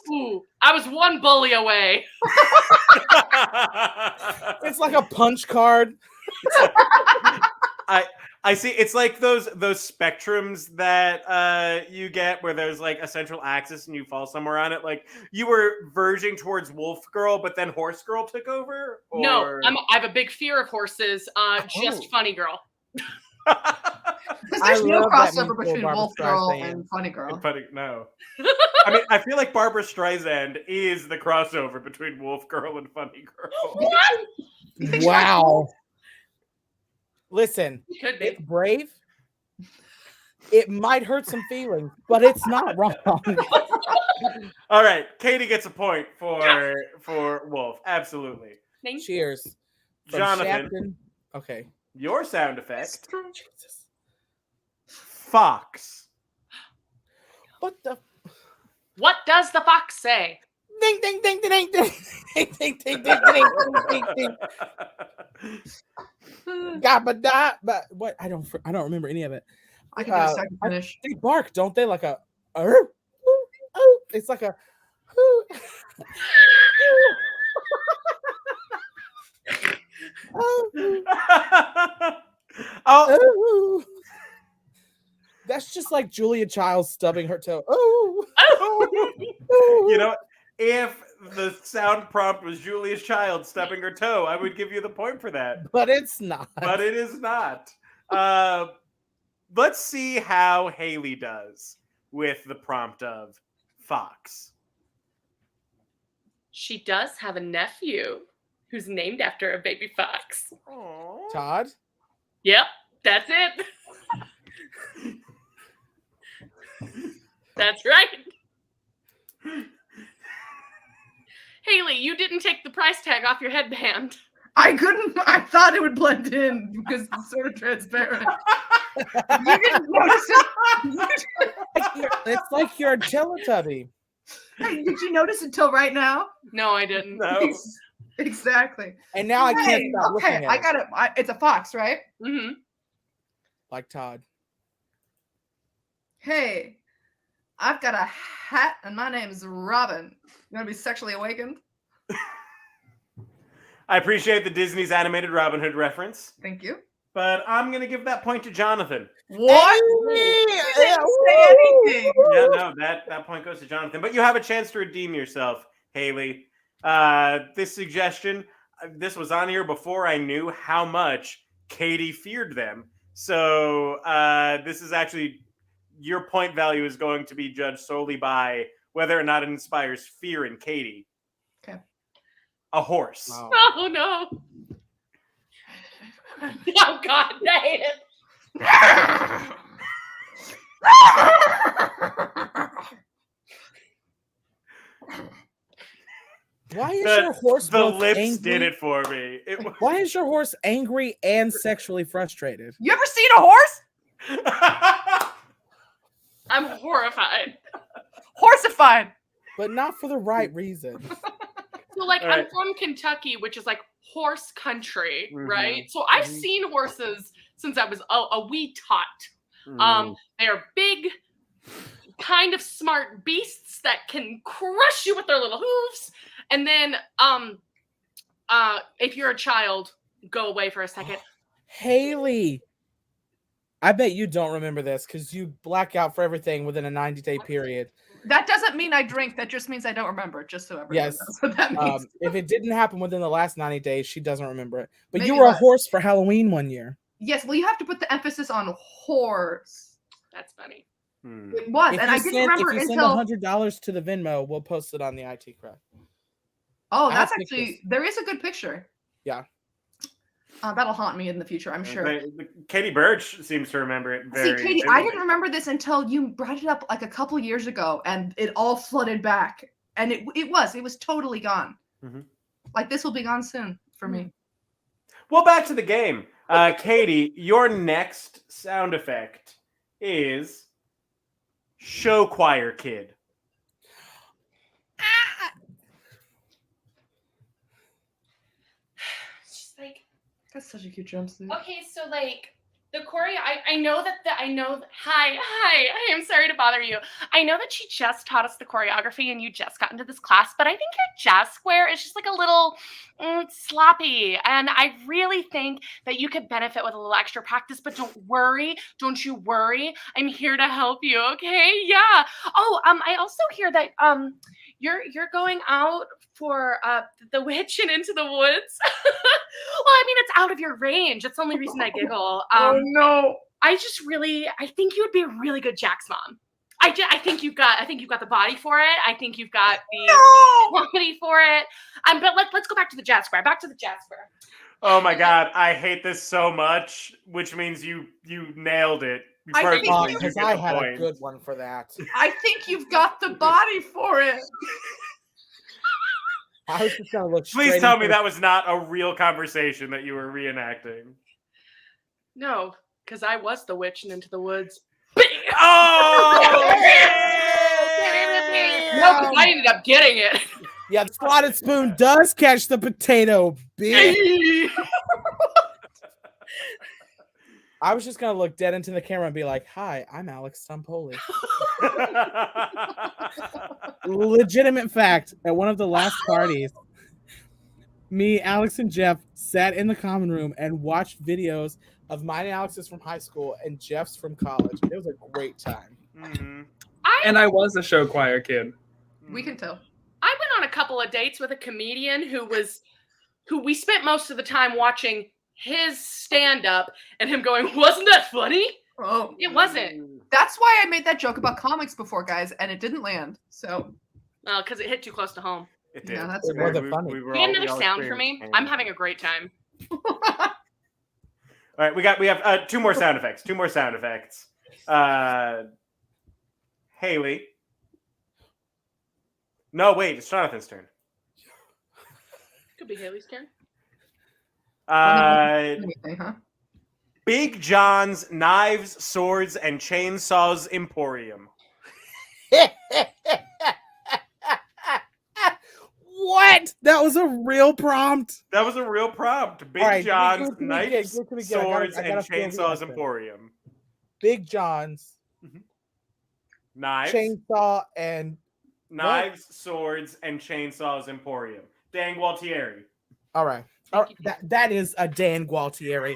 I was one bully away. It's like a punch card. I see. It's like those spectrums that you get where there's like a central axis and you fall somewhere on it. Like you were verging towards Wolf Girl, but then Horse Girl took over. Or... No, I have a big fear of horses. Just Funny Girl. There's no love that crossover musical between Barbra Wolf Girl Streisand. and Funny Girl. No. I mean, I feel like Barbra Streisand is the crossover between Wolf Girl and Funny Girl. Wow. Listen, You could it's be. brave. It might hurt some feelings, but it's not wrong. All right, Katie gets a point for Wolf. Absolutely. Thank you. Cheers. From Jonathan, Shapton. Okay. your sound effect, fox. What the? What does the fox say? Ding ding ding ding ding ding ding ding ding ding ding ding. Gabba but what? I don't remember any of it. I can do a second finish. They bark, don't they? Like a. It's like a. Oh, That's just like Julia Childs stubbing her toe. you know, if the sound prompt was Julia Child stubbing her toe, I would give you the point for that. But it's not. But it is not. Let's see how Haley does with the prompt of fox. She does have a nephew who's named after a baby fox. Todd? Yep, that's it. That's right. Haley, you didn't take the price tag off your headband. I couldn't. I thought it would blend in because it's sort of transparent. You didn't notice it. It's like you're a Teletubby. Hey, did you notice until right now? No, I didn't. No. Exactly. And now I can't stop looking Okay, at I it. got it. It's a fox, right? Mm-hmm. Like Todd. Hey, I've got a hat and my name's Robin. You want to be sexually awakened? I appreciate the Disney's animated Robin Hood reference, Thank you. but I'm going to give that point to Jonathan. What? You didn't say anything. Yeah, no, that point goes to Jonathan. But you have a chance to redeem yourself, Haley. This suggestion, this was on here before I knew how much Katie feared them. So this is actually, your point value is going to be judged solely by whether or not it inspires fear in Katie. Okay. A horse. Wow. Oh, no. Oh, God dang it. Why is your horse The both lips angry? did it for me. Why is your horse angry and sexually frustrated? You ever seen a horse? I'm horrified. Horsified. But not for the right reason. So, like, All I'm right. from Kentucky, which is like horse country, Mhm. right? So I've Mhm. seen horses since I was a wee tot. Mm. They're big, kind of smart beasts that can crush you with their little hooves. And then, if you're a child, go away for a second. Haley, I bet you don't remember this because you black out for everything within a 90-day period. That doesn't mean I drink. That just means I don't remember it. Just so everyone Yes. knows what that means. If it didn't happen within the last 90 days, she doesn't remember it. But Maybe you were a less. horse for Halloween one year. Yes, well, you have to put the emphasis on horse. That's funny. It was, and I didn't remember if you send until. $100 to the Venmo, we'll post it on the IT crowd. Oh, I that's have actually pictures. there is a good picture. Yeah. That'll haunt me in the future, I'm sure. Katie Birch seems to remember it very. See, Katie, I didn't remember this until you brought it up like a couple years ago, and it all flooded back, and it was totally gone. Mm-hmm. Like this will be gone soon for me. Well, back to the game. Katie, your next sound effect is show choir kid. Just like, That's such a cute jumpsuit. okay, so like the choreo, I know that hi, I am sorry to bother you. I know that she just taught us the choreography and you just got into this class, but I think your jazz square is just like a little sloppy. And I really think that you could benefit with a little extra practice, but don't you worry. I'm here to help you, okay? Yeah. Oh, I also hear that you're going out for the witch and Into the Woods. Well, I mean, it's out of your range. That's the only reason I giggle. Oh no! I think you would be a really good Jack's mom. I think you've got the body for it. I think you've got the quality for it. But let's go back to the jazz square. Back to the jazz square. Oh my God, I hate this so much. Which means you nailed it. I think Perfectly, Because you get I the had a point. good one for that. I think you've got the body for it. I was just gonna look. Please straight tell into me that was not a real conversation that you were reenacting. No, because I was the witch and Into the Woods. Oh! No, because I ended up getting it. Yeah, the slotted spoon does catch the potato, bitch. I was just gonna look dead into the camera and be like, "Hi, I'm Alex Stampoli." Legitimate fact. At one of the last parties, me, Alex, and Jeff sat in the common room and watched videos of mine and Alex's from high school and Jeff's from college. It was a great time. Mm-hmm. And I was a show choir kid. We can tell. I went on a couple of dates with a comedian who we spent most of the time watching his stand-up and him going, "Wasn't that funny?" Oh, It wasn't. that's why I made that joke about comics before, guys, and it didn't land. So Because it hit too close to home. It did. Yeah, that's It wasn't funny. were You got all- we another all sound for me? experienced pain. I'm having a great time. All right, we have two more sound effects. Haley. No, wait, it's Jonathan's turn. Could be Haley's turn. anything, huh? Big John's Knives, Swords, and Chainsaws Emporium. What? That was a real prompt. That was a real prompt. Big All right, John's give it to me Knives, again, give it to me again. Swords, I gotta and feel the Chainsaws accent. Emporium. Big John's Knives, chainsaw and Knives, Swords, and Chainsaws Emporium. Dan Gualtieri. all right. That is a Dan Gualtieri.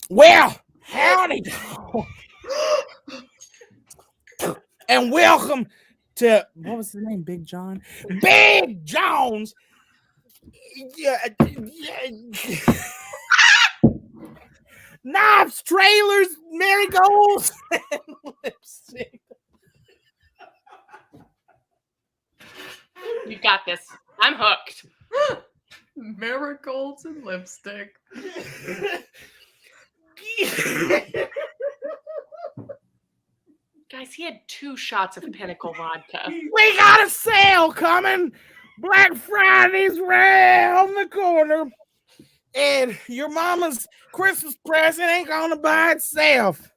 Well, howdy, and welcome to what was the name? Big John. Big John's. Yeah. Knives, trailers, marigolds, and lipstick. You got this. I'm hooked. Marigolds and lipstick. Guys, he had 2 shots of Pinnacle vodka. We got a sale coming. Black Friday's round the corner. And your mama's Christmas present ain't gonna buy itself.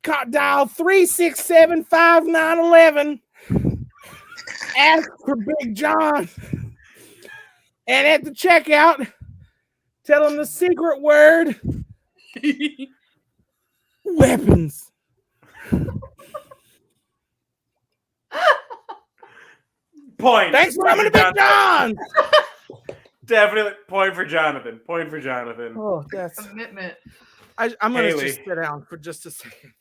Dial 367-5911. Ask for Big John. And at the checkout, tell them the secret word. Weapons. Point. Thanks for coming to Big John. Definitely point for Jonathan. Point for Jonathan. Oh, that's. Commitment. I'm gonna Haley. just sit down for just a second.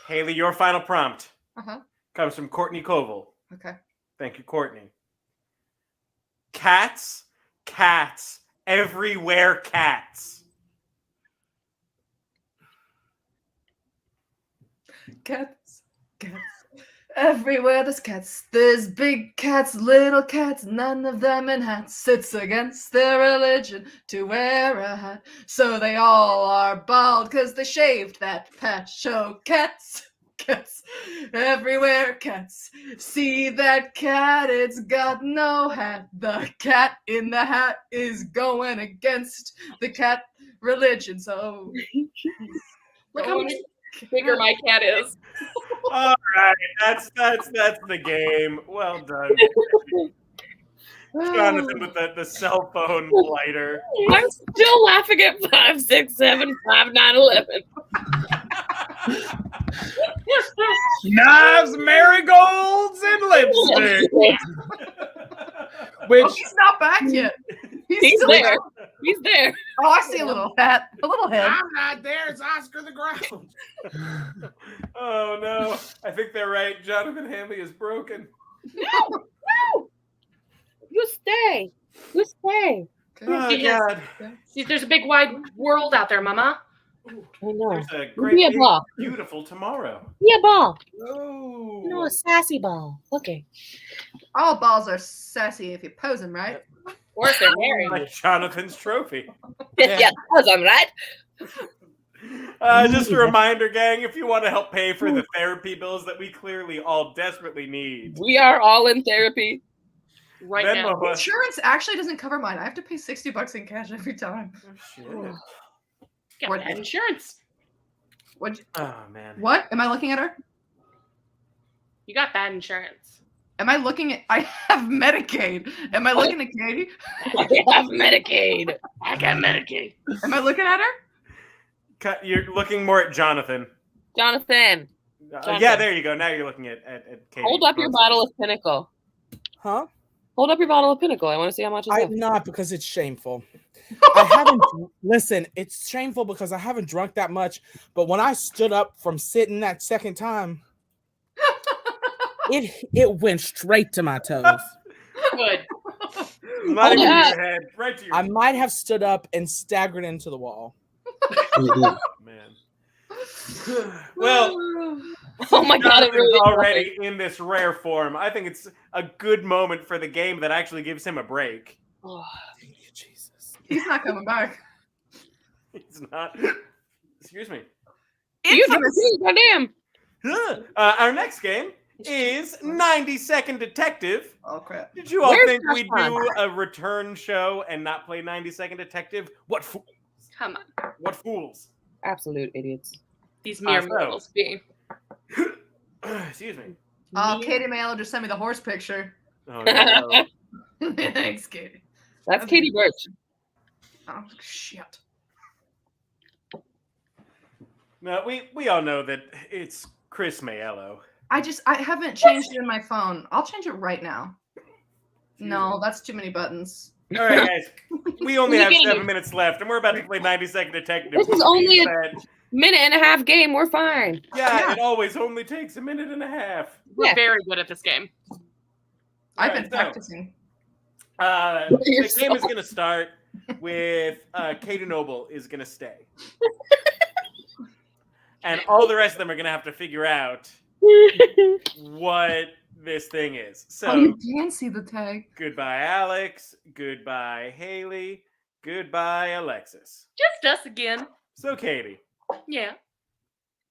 Haley, your final prompt Uh-huh. comes from Courtney Koval. Okay. Thank you, Courtney. Cats, cats, everywhere cats. Cats, cats. Everywhere there's cats. There's big cats, little cats, none of them in hats. It's against their religion to wear a hat. So they all are bald because they shaved that patch. So cats, cats, everywhere cats. See that cat, it's got no hat. The cat in the hat is going against the cat religion. So Look how much bigger my cat is. All right, that's the game. Well done, Jonathan, with the cell phone lighter. I'm still laughing at 5, 6, 7, 5, 9, 11. Knives, marigolds, and lipstick. Which he's not back yet. He's still there. back. He's there. Oh, I see a little hat, a little head. I'm not there. It's Oscar the Grouch. Oh no, I think they're right. Jonathan Hanley is broken. No. You stay. You stay. Oh Yes. God, See, there's a big wide world out there, Mama. I know. there's a Be great, a big, ball. beautiful tomorrow. Be a ball. Oh, No, a sassy ball. Okay. All balls are sassy if you pose them right. Or if they're married. like Jonathan's trophy. Yeah, because I'm right. Just a reminder, gang, if you want to help pay for the therapy bills that we clearly all desperately need. We are all in therapy. Right now. Venmo us. Insurance actually doesn't cover mine. I have to pay $60 in cash every time. Oh, shit. Got What- that insurance. Oh man. What? Am I looking at her? You got bad insurance. Am I looking at? I have Medicaid. Am I looking at Katie? I have Medicaid. I got Medicaid. Am I looking at her? You're looking more at Jonathan. Jonathan, Yeah, there you go. Now you're looking at Katie. hold up your bottle of Pinnacle. Huh? Hold up your bottle of Pinnacle. I want to see how much it's I'm in. not, because it's shameful. I haven't listen. It's shameful because I haven't drunk that much. But when I stood up from sitting that second time, it went straight to my toes. Good. Not even Hold to up. your head, right to your I might have stood up and staggered into the wall. man. Well, Oh my God, it Jonathan's really already in this rare form. I think it's a good moment for the game that actually gives him a break. Oh, Thank you, Jesus. He's not coming back. He's not. Excuse me. you Infamous. goddamn. Our next game is 90-Second Detective. Oh crap! Did you all Where's think we'd Josh do a return show and not play 90-Second Detective? What Come on. what fools? Absolute idiots. These mere so- mortals be. Excuse me. Oh, Katie Mayo just sent me the horse picture. Oh, no. Thanks, Katie. That's Katie Birch. Oh shit. No, we all know that it's Chris Mayello. I haven't changed it in my phone. I'll change it right now. No, that's too many buttons. All right, guys. We only have Game. 7 minutes left, and we're about to play 90-Second Detective. This is which only means a- that- Minute and a half game. We're fine. yeah, it always only takes a minute and a half. We're Yeah. very good at this game. I've Alright, been so- practicing. The game is going to start with Katie Noble is going to stay. And all the rest of them are going to have to figure out what this thing is. Oh, you So, can see the tag. goodbye, Alex. Goodbye, Haley. Goodbye, Alexis. Just us again. So, Katie, Yeah.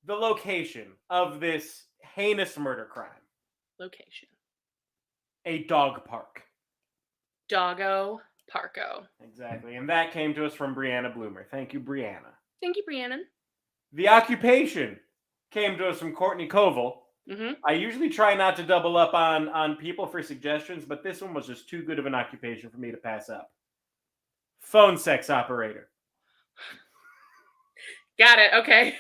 the location of this heinous murder crime, Location. a dog park. Doggo Parko. Exactly. And that came to us from Brianna Bloomer. Thank you, Brianna. Thank you, Brianna. The occupation came to us from Courtney Koval. Mm-hmm. I usually try not to double up on people for suggestions, but this one was just too good of an occupation for me to pass up. Phone sex operator. Got it. Okay.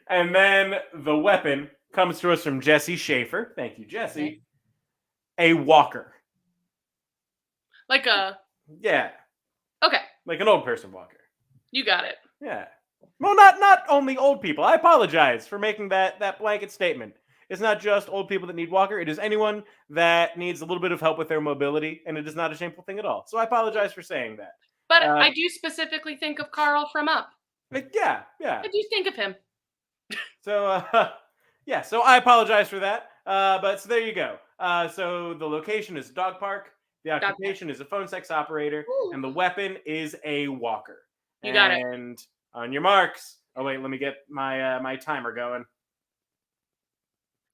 And then the weapon comes to us from Jesse Schaefer. Thank you, Jesse. Okay. A walker. Like a Yeah, okay, like an old person walker. you got it. Yeah. Well, not only old people. I apologize for making that blanket statement. It's not just old people that need walker. It is anyone that needs a little bit of help with their mobility, and it is not a shameful thing at all. So I apologize for saying that. But I do specifically think of Carl from Up. Yeah. I do think of him. So yeah. So I apologize for that. But so there you go. So the location is a dog park. The occupation is a phone sex operator, and the weapon is a walker. You got it. And on your marks. Oh wait, let me get my my timer going.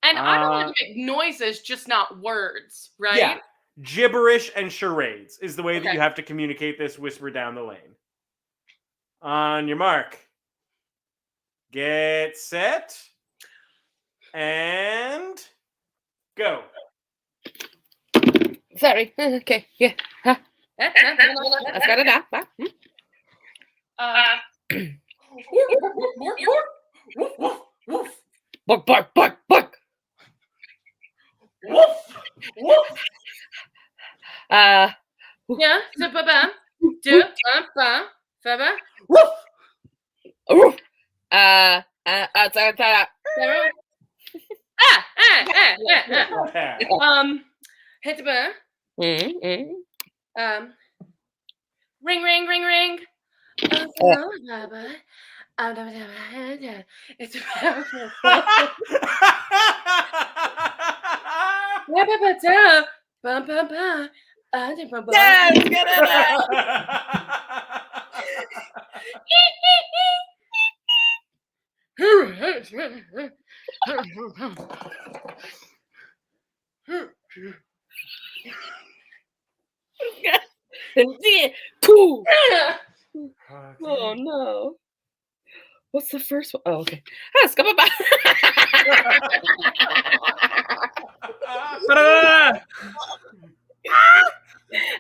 And I don't want to make noises, just not words, right? Yeah. Gibberish and charades is the way that you have to communicate this whisper down the lane. On your mark. Get set. And go. Sorry. Okay. Yeah. Huh. That's got enough. Bark, bark, bark, bark. Yeah. So ba-bam. Do ba ba hit the ba. Ring, ring, ring, ring. It's Yes, get it out. Cool. Oh no. What's the first one? Oh, okay. Let's go back.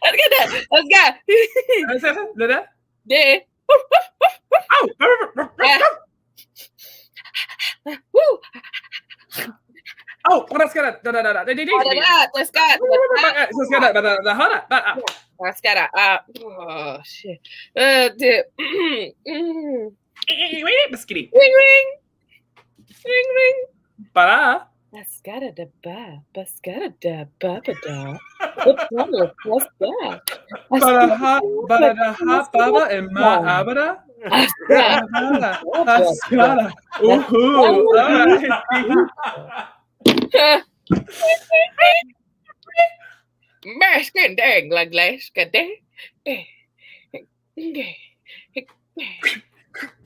Let's get that. Let's go. Yeah. Woo. Oh, let's get it. Let's go. Let's get it. Oh shit. Biscuity. Ring ring. Ring ring. Para. Bascada da ba. Bascada da ba ba da. What's that? Para da ha baba and ma abada. Bascada. Ooh. All right. Maskin dang like glaska dang.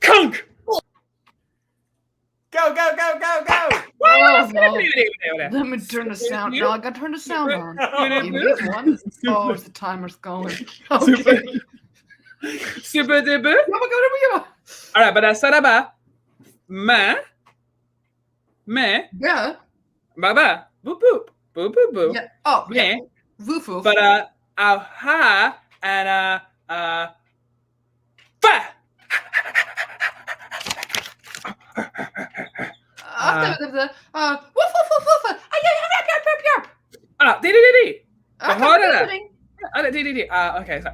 Kunk. Go, go, go, go, go! Oh, no. Let me turn the sound. No, I gotta turn the sound on. You need one? Oh, the timer's going. Okay. Super duper. All right, but that's ba. Ma. Me. Yeah. Baba. Boop boop. Boop boop boop. Yeah. Oh, yeah. Me. Woof woof. But ha and fa. Woof woof woof woof. Di. Di. Okay, so.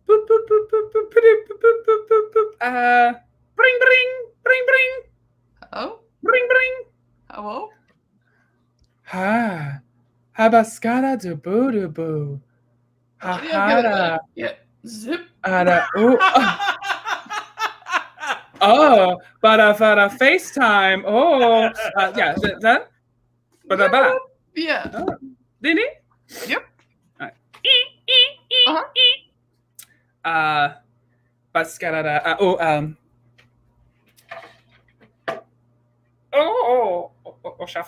Boop boop boop boop boop boop boop boop boop. Bring bring bring bring. Oh. Bring bring. Hello. Ha. Habascara do boo do boo. Ha ha. Yeah. Zip. Ada. Oh, para FaceTime. Oh, yeah, that. Ba. Yeah. Oh. Dini? Yep. All right. Bascarada.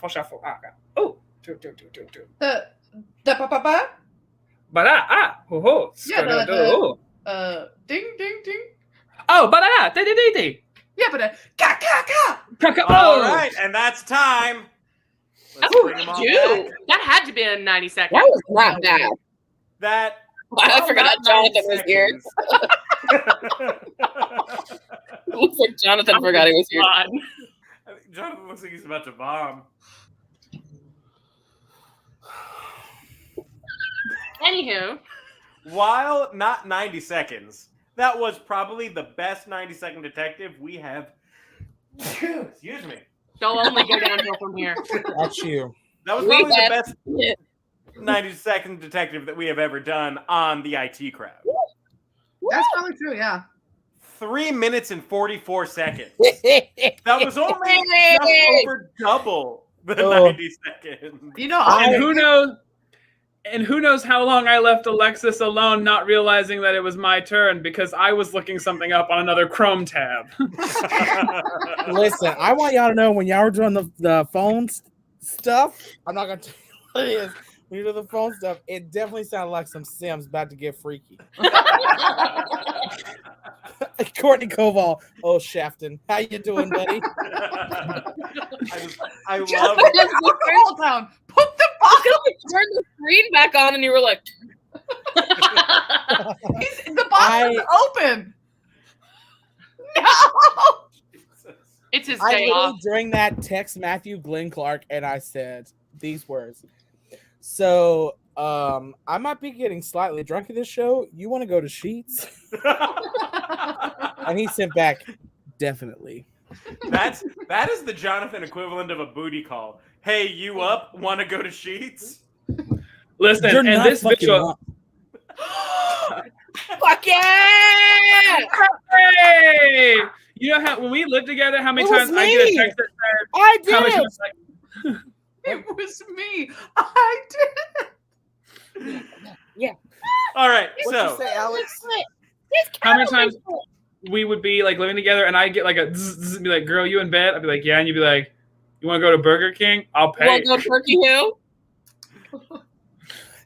Shuffle. Okay. Oh, do. The pa. Bara. Ho. Yeah. Ding. Oh, bara. Di. Yeah, but ka. All right, and that's time. Let's bring them all back. That had to be in 90 seconds. That was not bad. That. I forgot Jonathan was here. Looks like Jonathan forgot he was here. Jonathan looks like he's about to bomb. Anywho, while not 90 seconds, that was probably the best 90-second detective we have. Excuse me. they'll only go downhill from here. That's you. That was We probably the had- best 90-second detective that we have ever done on the IT crowd. That's probably true, yeah. 3 minutes and 44 seconds. That was only just over double the 90 seconds. You know, And who knows how long I left Alexis alone, not realizing that it was my turn because I was looking something up on another Chrome tab. Listen, I want y'all to know when y'all were doing the phone stuff, I'm not going to tell you what it is. When you do the phone stuff, it definitely sounded like some Sims about to get freaky. Courtney Koval, oh Shafton, how you doing, buddy? I love Hold down. Put the box. Turn the screen back on, and you were like, The box is open. No. It's his I day literally off. during that text Matthew Glenn Clark, and I said these words. So I might be getting slightly drunk at this show. You want to go to Sheets? And he sent back, definitely. that is the Jonathan equivalent of a booty call. Hey, you up? Want to go to Sheets? Listen, You're and not this fucking visual. up. "Fuck yeah!" Hey! You know how when we lived together, how many It was times I get a me. text that said, I how many did. times It was me. I did. All right, What'd so you say, Alex? how many times we would be like living together and I'd get like a zzz, zzz, and be like, girl, you in bed? I'd be like, yeah, and you'd be like, you want to go to Burger King? I'll pay. Want to go to Turkey Hill?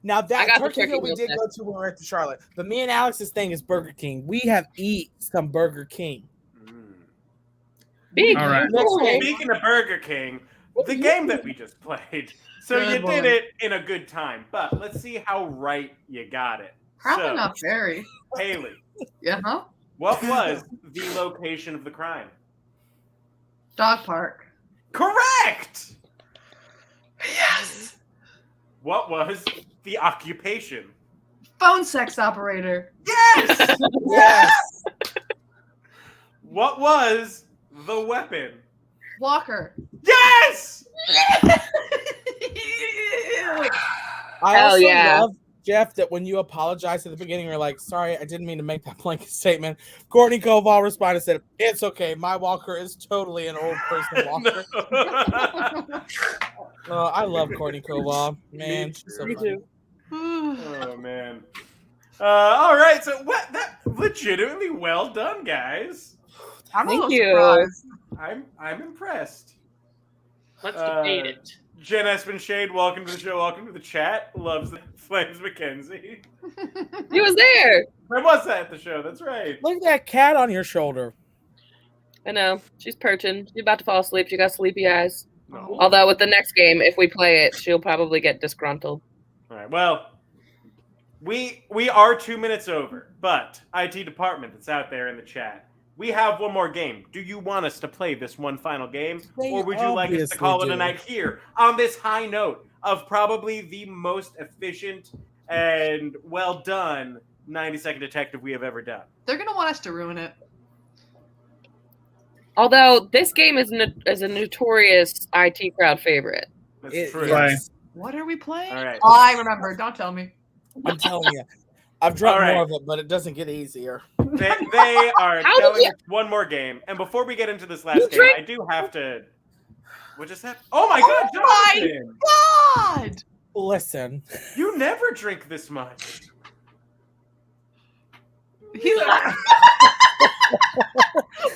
Now I that got the Turkey Turkey Hill we Hill did go to when we were at the Charlotte, but me and Alex's thing is Burger King. We have eat some Burger King. Big. All right. Next game. speaking of Burger King, the game that we just played. So Good you one. did it in a good time, but let's see how right you got it. Probably So, not very. Haley, Yeah, huh? what was the location of the crime? Dog park. Correct! Yes. What was the occupation? Phone sex operator. Yes! Yes. What was the weapon? Walker. Yes! I Hell also yeah. love, Jeff, that when you apologized at the beginning, you're like, sorry, I didn't mean to make that blanket statement. Courtney Koval responded and said, it's okay. My walker is totally an old person walker. I love Courtney Koval. Man, Me she's so too. funny. Oh, man. All right, so that legitimately well done, guys. I'm a Thank little you. surprised. I'm impressed. Let's debate it. Jen Espenshade, welcome to the show. Welcome to the chat. Loves the Flames Mackenzie. He was there. Where was that at the show? That's right. Look at that cat on your shoulder. I know. She's perching. She's about to fall asleep. She got sleepy eyes. No. Although with the next game, if we play it, she'll probably get disgruntled. All right. Well, we are 2 minutes over, but IT department that's out there in the chat. We have one more game. Do you want us to play this one final game, They or would you like us to call it obviously a do. night here on this high note of probably the most efficient and well done 90-second detective we have ever done? They're gonna want us to ruin it. Although this game is a notorious IT crowd favorite. That's true. Yes, What are we playing? All right. Oh, I remember. Don't tell me. I'm telling you. I've drunk All right. more of it, but it doesn't get easier. They are How did telling you- us one more game. And before we get into this You last game, drink- I do have to. What just happened? Oh my God, my Jonathan! God! Listen. You never drink this much. He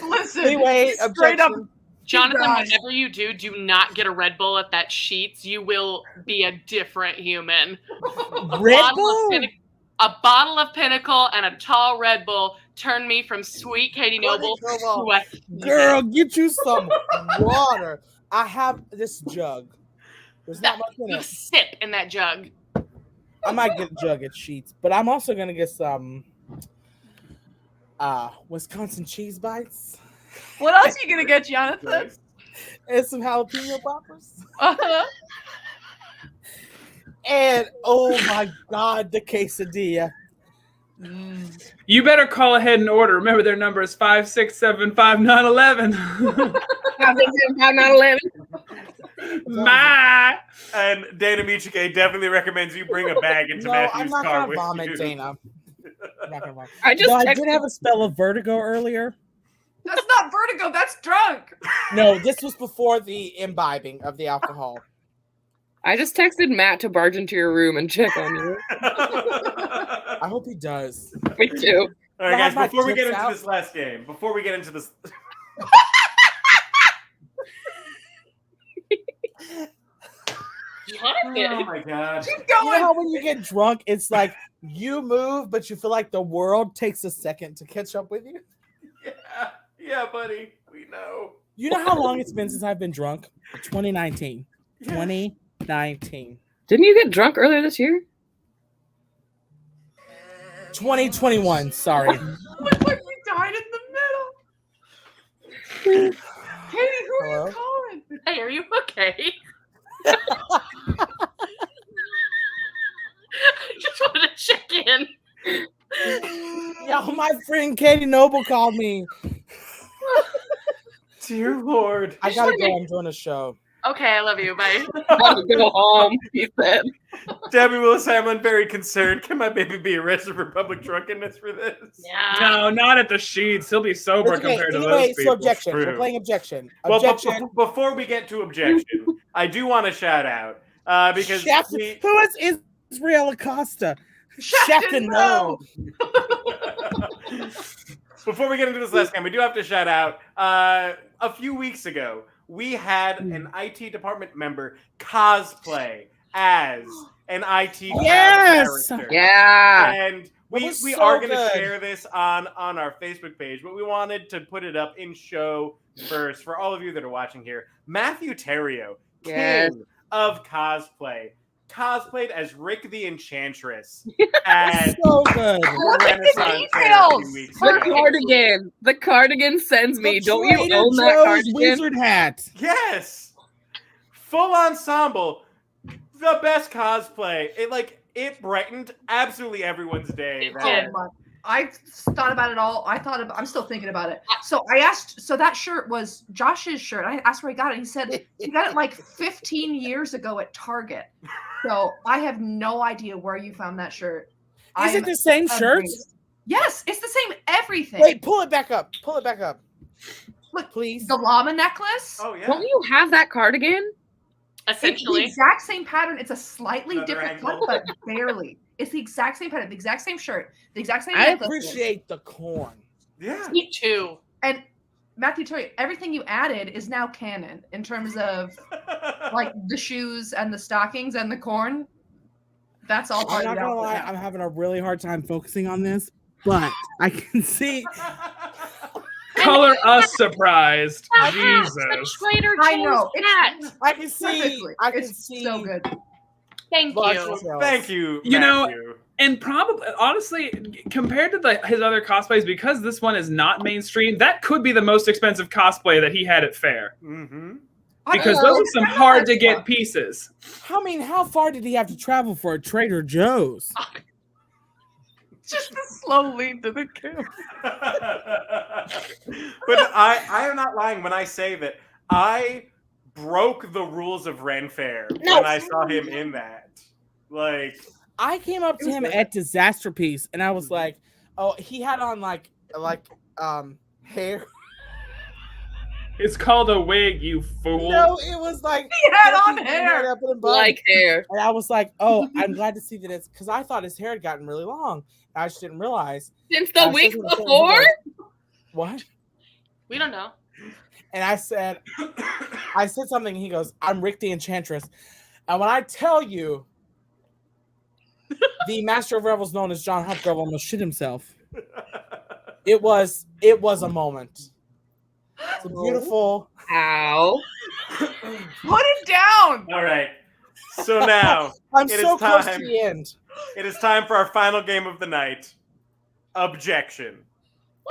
Listen. Anyway, straight up. objection. Jonathan, guys. whenever you do not get a Red Bull at that Sheets. You will be a different human. Red Bottle of Bull? A bottle of Pinnacle and a tall Red Bull turned me from sweet Katie Noble Come to on. a Girl, get you some water. I have this jug. There's not much in you it. sip in that jug. I might get a jug at Sheets, but I'm also gonna get some Wisconsin cheese bites What else are you gonna get, Jonathan? Nice. and some jalapeno poppers. Uh-huh. And oh my God, the quesadilla. You better call ahead and order. Remember, their number is 5675911. 567-511. My. And Dana Michike definitely recommends you bring a bag into No, I'm Matthew's not car gonna with vomit, you. Dana. I'm not gonna vomit. I just Though I texted, did have a spell of vertigo earlier. That's not vertigo. That's drunk. No, this was before the imbibing of the alcohol. I just texted Matt to barge into your room and check on you. I hope he does. Me too. All right, guys, My before we get chips into out. this last game, before we get into this... Oh my God. Keep You know going. how when you get drunk, it's like you move, but you feel like the world takes a second to catch up with you? Yeah, buddy. We know. You know how long it's been since I've been drunk? 2019. 2019. Didn't you get drunk earlier this year? 2021, sorry. Looked like we died in the middle. Katie, who are Hello? you calling? Hey, are you okay? I just wanted to check in. Yo, my friend Katie Noble called me. Dear Lord. I gotta go. I'm doing a show. Okay, I love you. Bye. Want to go home, he said. Debbie Willis Hamlin, very concerned. Can my baby be arrested for public drunkenness for this? Yeah. No, not at the sheets. He'll be sober Okay, compared to anyway, those so people. objection. True. We're playing objection. Well, Objection. before we get to objection, I do want to shout out because Chef, we... who is Israel Acosta? Chef and no. Before we get into this last game, we do have to shout out a few weeks ago, we had an IT department member cosplay as an IT Yes! character. Yeah. And we was so are going to good. share this on our Facebook page, but we wanted to put it up in show first for all of you that are watching here. Matthew Terrio, Yes. king of cosplay, cosplayed as Rick the Enchantress at So good. Look at the Renaissance Fair a details. few weeks The ago. cardigan. The cardigan sends me. The Don't you Trader own that Joe's cardigan? wizard hat. Yes, full ensemble, the best cosplay. It brightened absolutely everyone's day. It that- did. Oh my. I thought about it all. I'm still thinking about it. So I asked, so that shirt was Josh's shirt. I asked where he got it. He said he got it like 15 years ago at Target. So I have no idea where you found that shirt. Is it the same shirt? amazed. Yes, it's the same everything. Wait, pull it back up. Pull it back up. Look, Please. the llama necklace. Oh yeah. Don't you have that cardigan? It's the Essentially. exact same pattern. It's a slightly Another different cut, angle. but barely. It's the exact same pattern, the exact same shirt, the exact same I necklace. appreciate the corn. Yeah. Me too. And Matthew, tell you, everything you added is now canon in terms of like the shoes and the stockings and the corn. That's all I'm part not of the gonna outfit lie, now. I'm having a really hard time focusing on this, but I can see. Color us surprised. The Jesus. Trader I Joe's know. hat. I can see. Perfectly. I can It's see. so good. Thank large you. details. Thank you. You know, Matthew. And probably, honestly, compared to his other cosplays, because this one is not mainstream, that could be the most expensive cosplay that he had at fair. Mm-hmm. Because I those know. are some hard to get pieces. How far did he have to travel for a Trader Joe's? Just the slow lead to the camera. But I am not lying when I say that I broke the rules of Ren Fair when I saw him in that. Like, I came up to him at Disaster Piece, and I was like, "Oh, he had on like hair." It's called a wig, you fool. No, it was like He had on hair. up in a bun. Like hair. And I was like, "Oh, I'm glad to see that it's," because I thought his hair had gotten really long. I just didn't realize. Since the I week said to him, before? What? We don't know. And I said something. And he goes, "I'm Rick the Enchantress," and when I tell you, the Master of Revels, known as John Hopgrove, almost shit himself. It was a moment. It's a beautiful. Ow. Put it down. all right. So now I'm It so is close to time. the end. it is time for our final game of the night. Objection.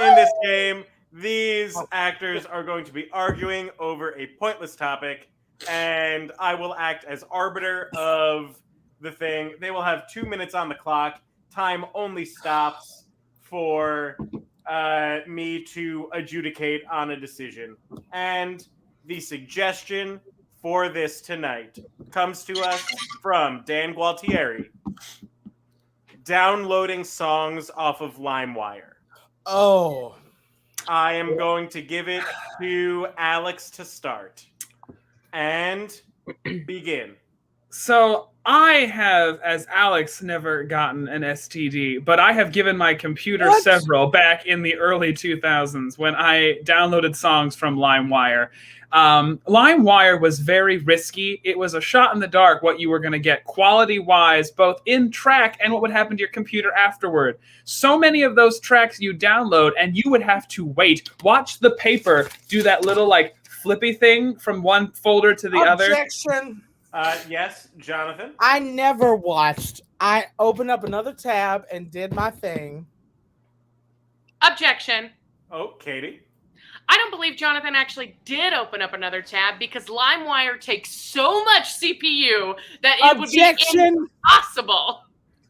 In this game, these actors are going to be arguing over a pointless topic, and I will act as arbiter of the thing. They will have 2 minutes on the clock. Time only stops for me to adjudicate on a decision. And the suggestion for this tonight comes to us from Dan Gualtieri. Downloading songs off of LimeWire. Oh. I am going to give it to Alex to start. And begin. So I have, as Alex, never gotten an STD, but I have given my computer several back in the early 2000s when I downloaded songs from LimeWire. LimeWire was very risky. It was a shot in the dark what you were going to get quality-wise, both in track and what would happen to your computer afterward. So many of those tracks you download, and you would have to wait. Watch the paper do that little, like, flippy thing from one folder to the other. Objection. Yes, Jonathan? I never watched. I opened up another tab and did my thing. Objection. Oh, Katie? I don't believe Jonathan actually did open up another tab because LimeWire takes so much CPU that it would be impossible.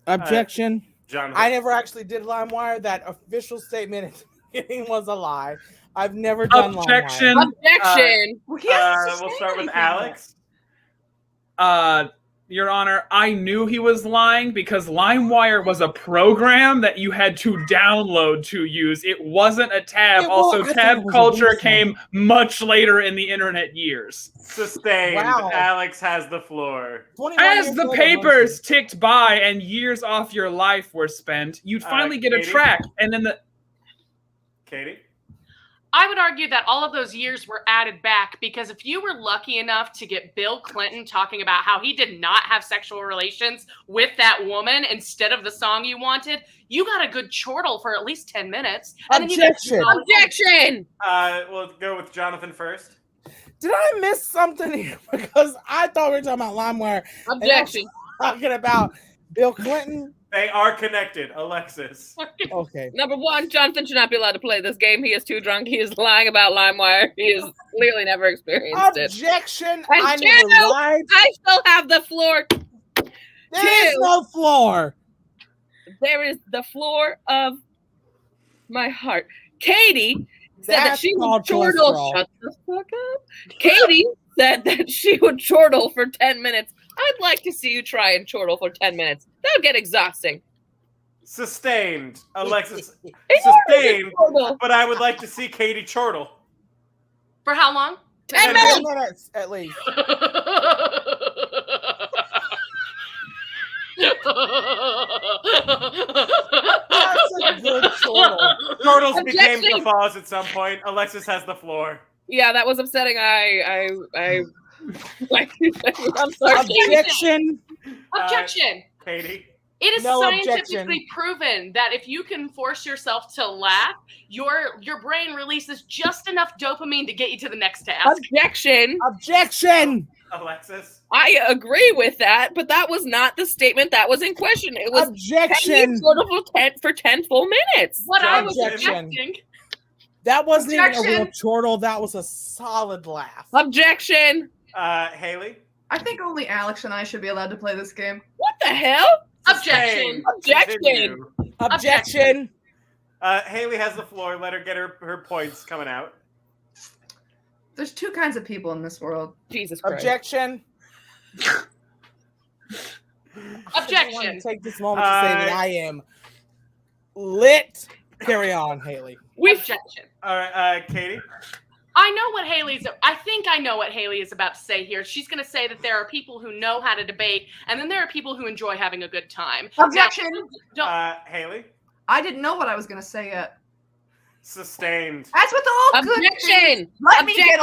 Objection. Jonathan? I never actually did LimeWire. That official statement at the beginning was a lie. I've never done Objection. LimeWire. Objection. We'll start with Alex. Your Honor, I knew he was lying because LimeWire was a program that you had to download to use. It wasn't a tab. Also, tab culture came much later in the internet years. Sustained. Wow. Alex has the floor. As the papers ticked by and years off your life were spent, you'd finally get a Katie? track, and then the... Katie? I would argue that all of those years were added back because if you were lucky enough to get Bill Clinton talking about how he did not have sexual relations with that woman instead of the song you wanted, you got a good chortle for at least 10 minutes. Objection. Objection. We'll go with Jonathan first. Did I miss something here? Because I thought we were talking about LimeWire. Objection. Talking about Bill Clinton. They are connected. Alexis. Okay. Number one, Jonathan should not be allowed to play this game. He is too drunk. He is lying about LimeWire. He has clearly never experienced it. Objection. And I never lied. I still have the floor. There is no floor. There is the floor of my heart. Katie said that she would chortle. Shut the fuck up. Katie said that she would chortle for 10 minutes. I'd like to see you try and chortle for 10 minutes. That would get exhausting. Sustained. Alexis. Sustained. But I would like to see Katie chortle. For how long? 10 minutes at least. That's a good chortle. Chortles became guffaws at some point. Alexis has the floor. Yeah, that was upsetting. I'm sorry. Objection. Objection. Katie. It is scientifically proven that if you can force yourself to laugh, your brain releases just enough dopamine to get you to the next task. Objection. Objection. Alexis. I agree with that, but that was not the statement that was in question. It was objection for 10 full minutes. What I was objecting. That wasn't even a real chortle. That was a solid laugh. Objection. Haley? I think only Alex and I should be allowed to play this game. What the hell? Objection. Objection. Objection. Haley has the floor. Let her get her points coming out. There's two kinds of people in this world. Jesus Christ. Objection. Objection. I want to take this moment to say that I am lit. Carry on, Haley. Objection. All right, Katie. I think I know what Haley is about to say here. She's going to say that there are people who know how to debate, and then there are people who enjoy having a good time. Objection. Haley. I didn't know what I was going to say yet. Sustained. That's what the whole Objection. Let me get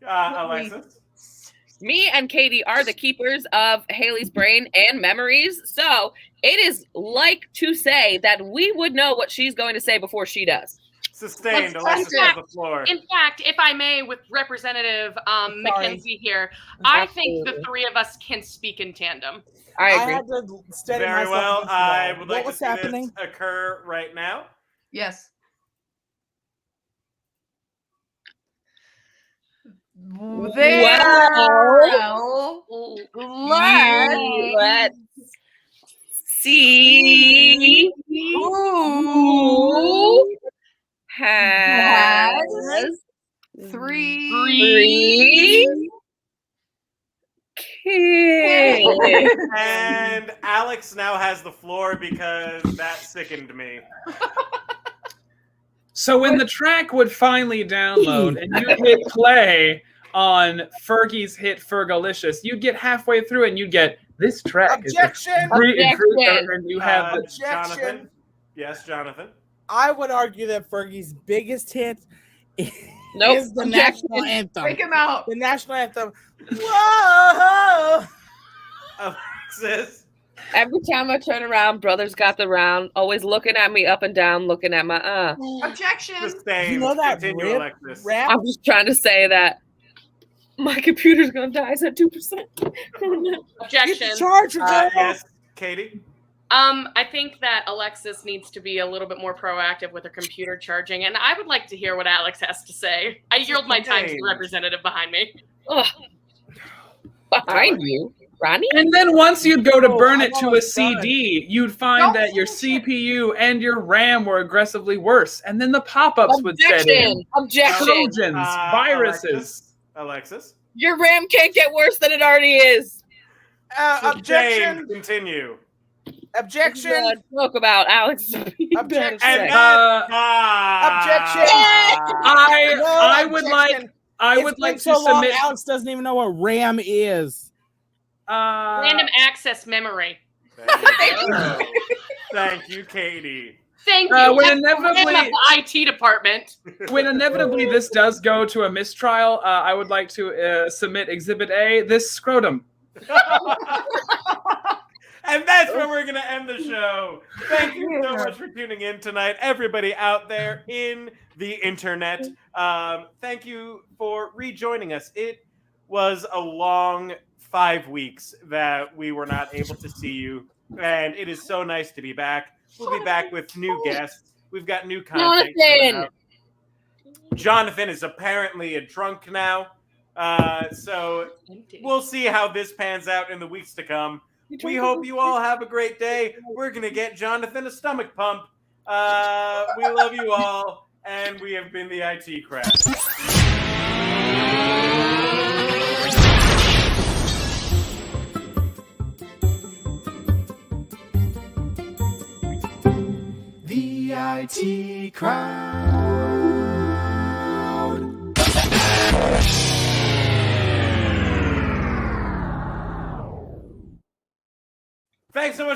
Alexis. Me and Katie are the keepers of Haley's brain and memories, so it is like to say that we would know what she's going to say before she does. Sustained. Alexis has the floor. In fact, if I may, with Representative Mackenzie here, I think the three of us can speak in tandem. I agree. had to steady Very myself well. I would like to see happening? this occur right now. Yes. Let's see who has three kids. And Alex now has the floor because that sickened me. So when the track would finally download and you hit play on Fergie's hit Fergalicious, you'd get halfway through and you'd get this track. Objection! And you have the Jonathan. Yes, Jonathan. I would argue that Fergie's biggest hit Nope. is the national anthem. Break him out. The national anthem. Whoa! Alexis. Every time I turn around, brother's got the round, always looking at me up and down, looking at my Objection. The same. You know that Continue, Alexis. rap? I'm just trying to say that my computer's gonna die. It's at 2%. Objection. Charger, girl. Yes, Katie. I think that Alexis needs to be a little bit more proactive with her computer charging, and I would like to hear what Alex has to say. I yield my time to the representative behind me. Ugh. Behind you, Ronnie? And then once you'd go to burn it to a CD, you'd find that your CPU and your RAM were aggressively worse. And then the pop-ups would set in. Objection. Trojans, viruses. Alexis. Your RAM can't get worse than it already is. Objection! James, continue. Objection! Talk about Alex. Objection! And Objection! I would like to submit. Alex doesn't even know what RAM is. Random access memory. Thank you, Katie. Thank you. When inevitably the IT department. When inevitably this does go to a mistrial, I would like to submit Exhibit A, this scrotum. And that's where we're going to end the show. Thank you so much for tuning in tonight, everybody out there in the internet. Thank you for rejoining us. It was a long 5 weeks that we were not able to see you, and it is so nice to be back. We'll be back with new guests. We've got new content. Jonathan is apparently a drunk now, so we'll see how this pans out in the weeks to come. We hope you all have a great day. We're going to get Jonathan a stomach pump. We love you all, and we have been the IT Crowd. The IT Crowd. Thanks so much.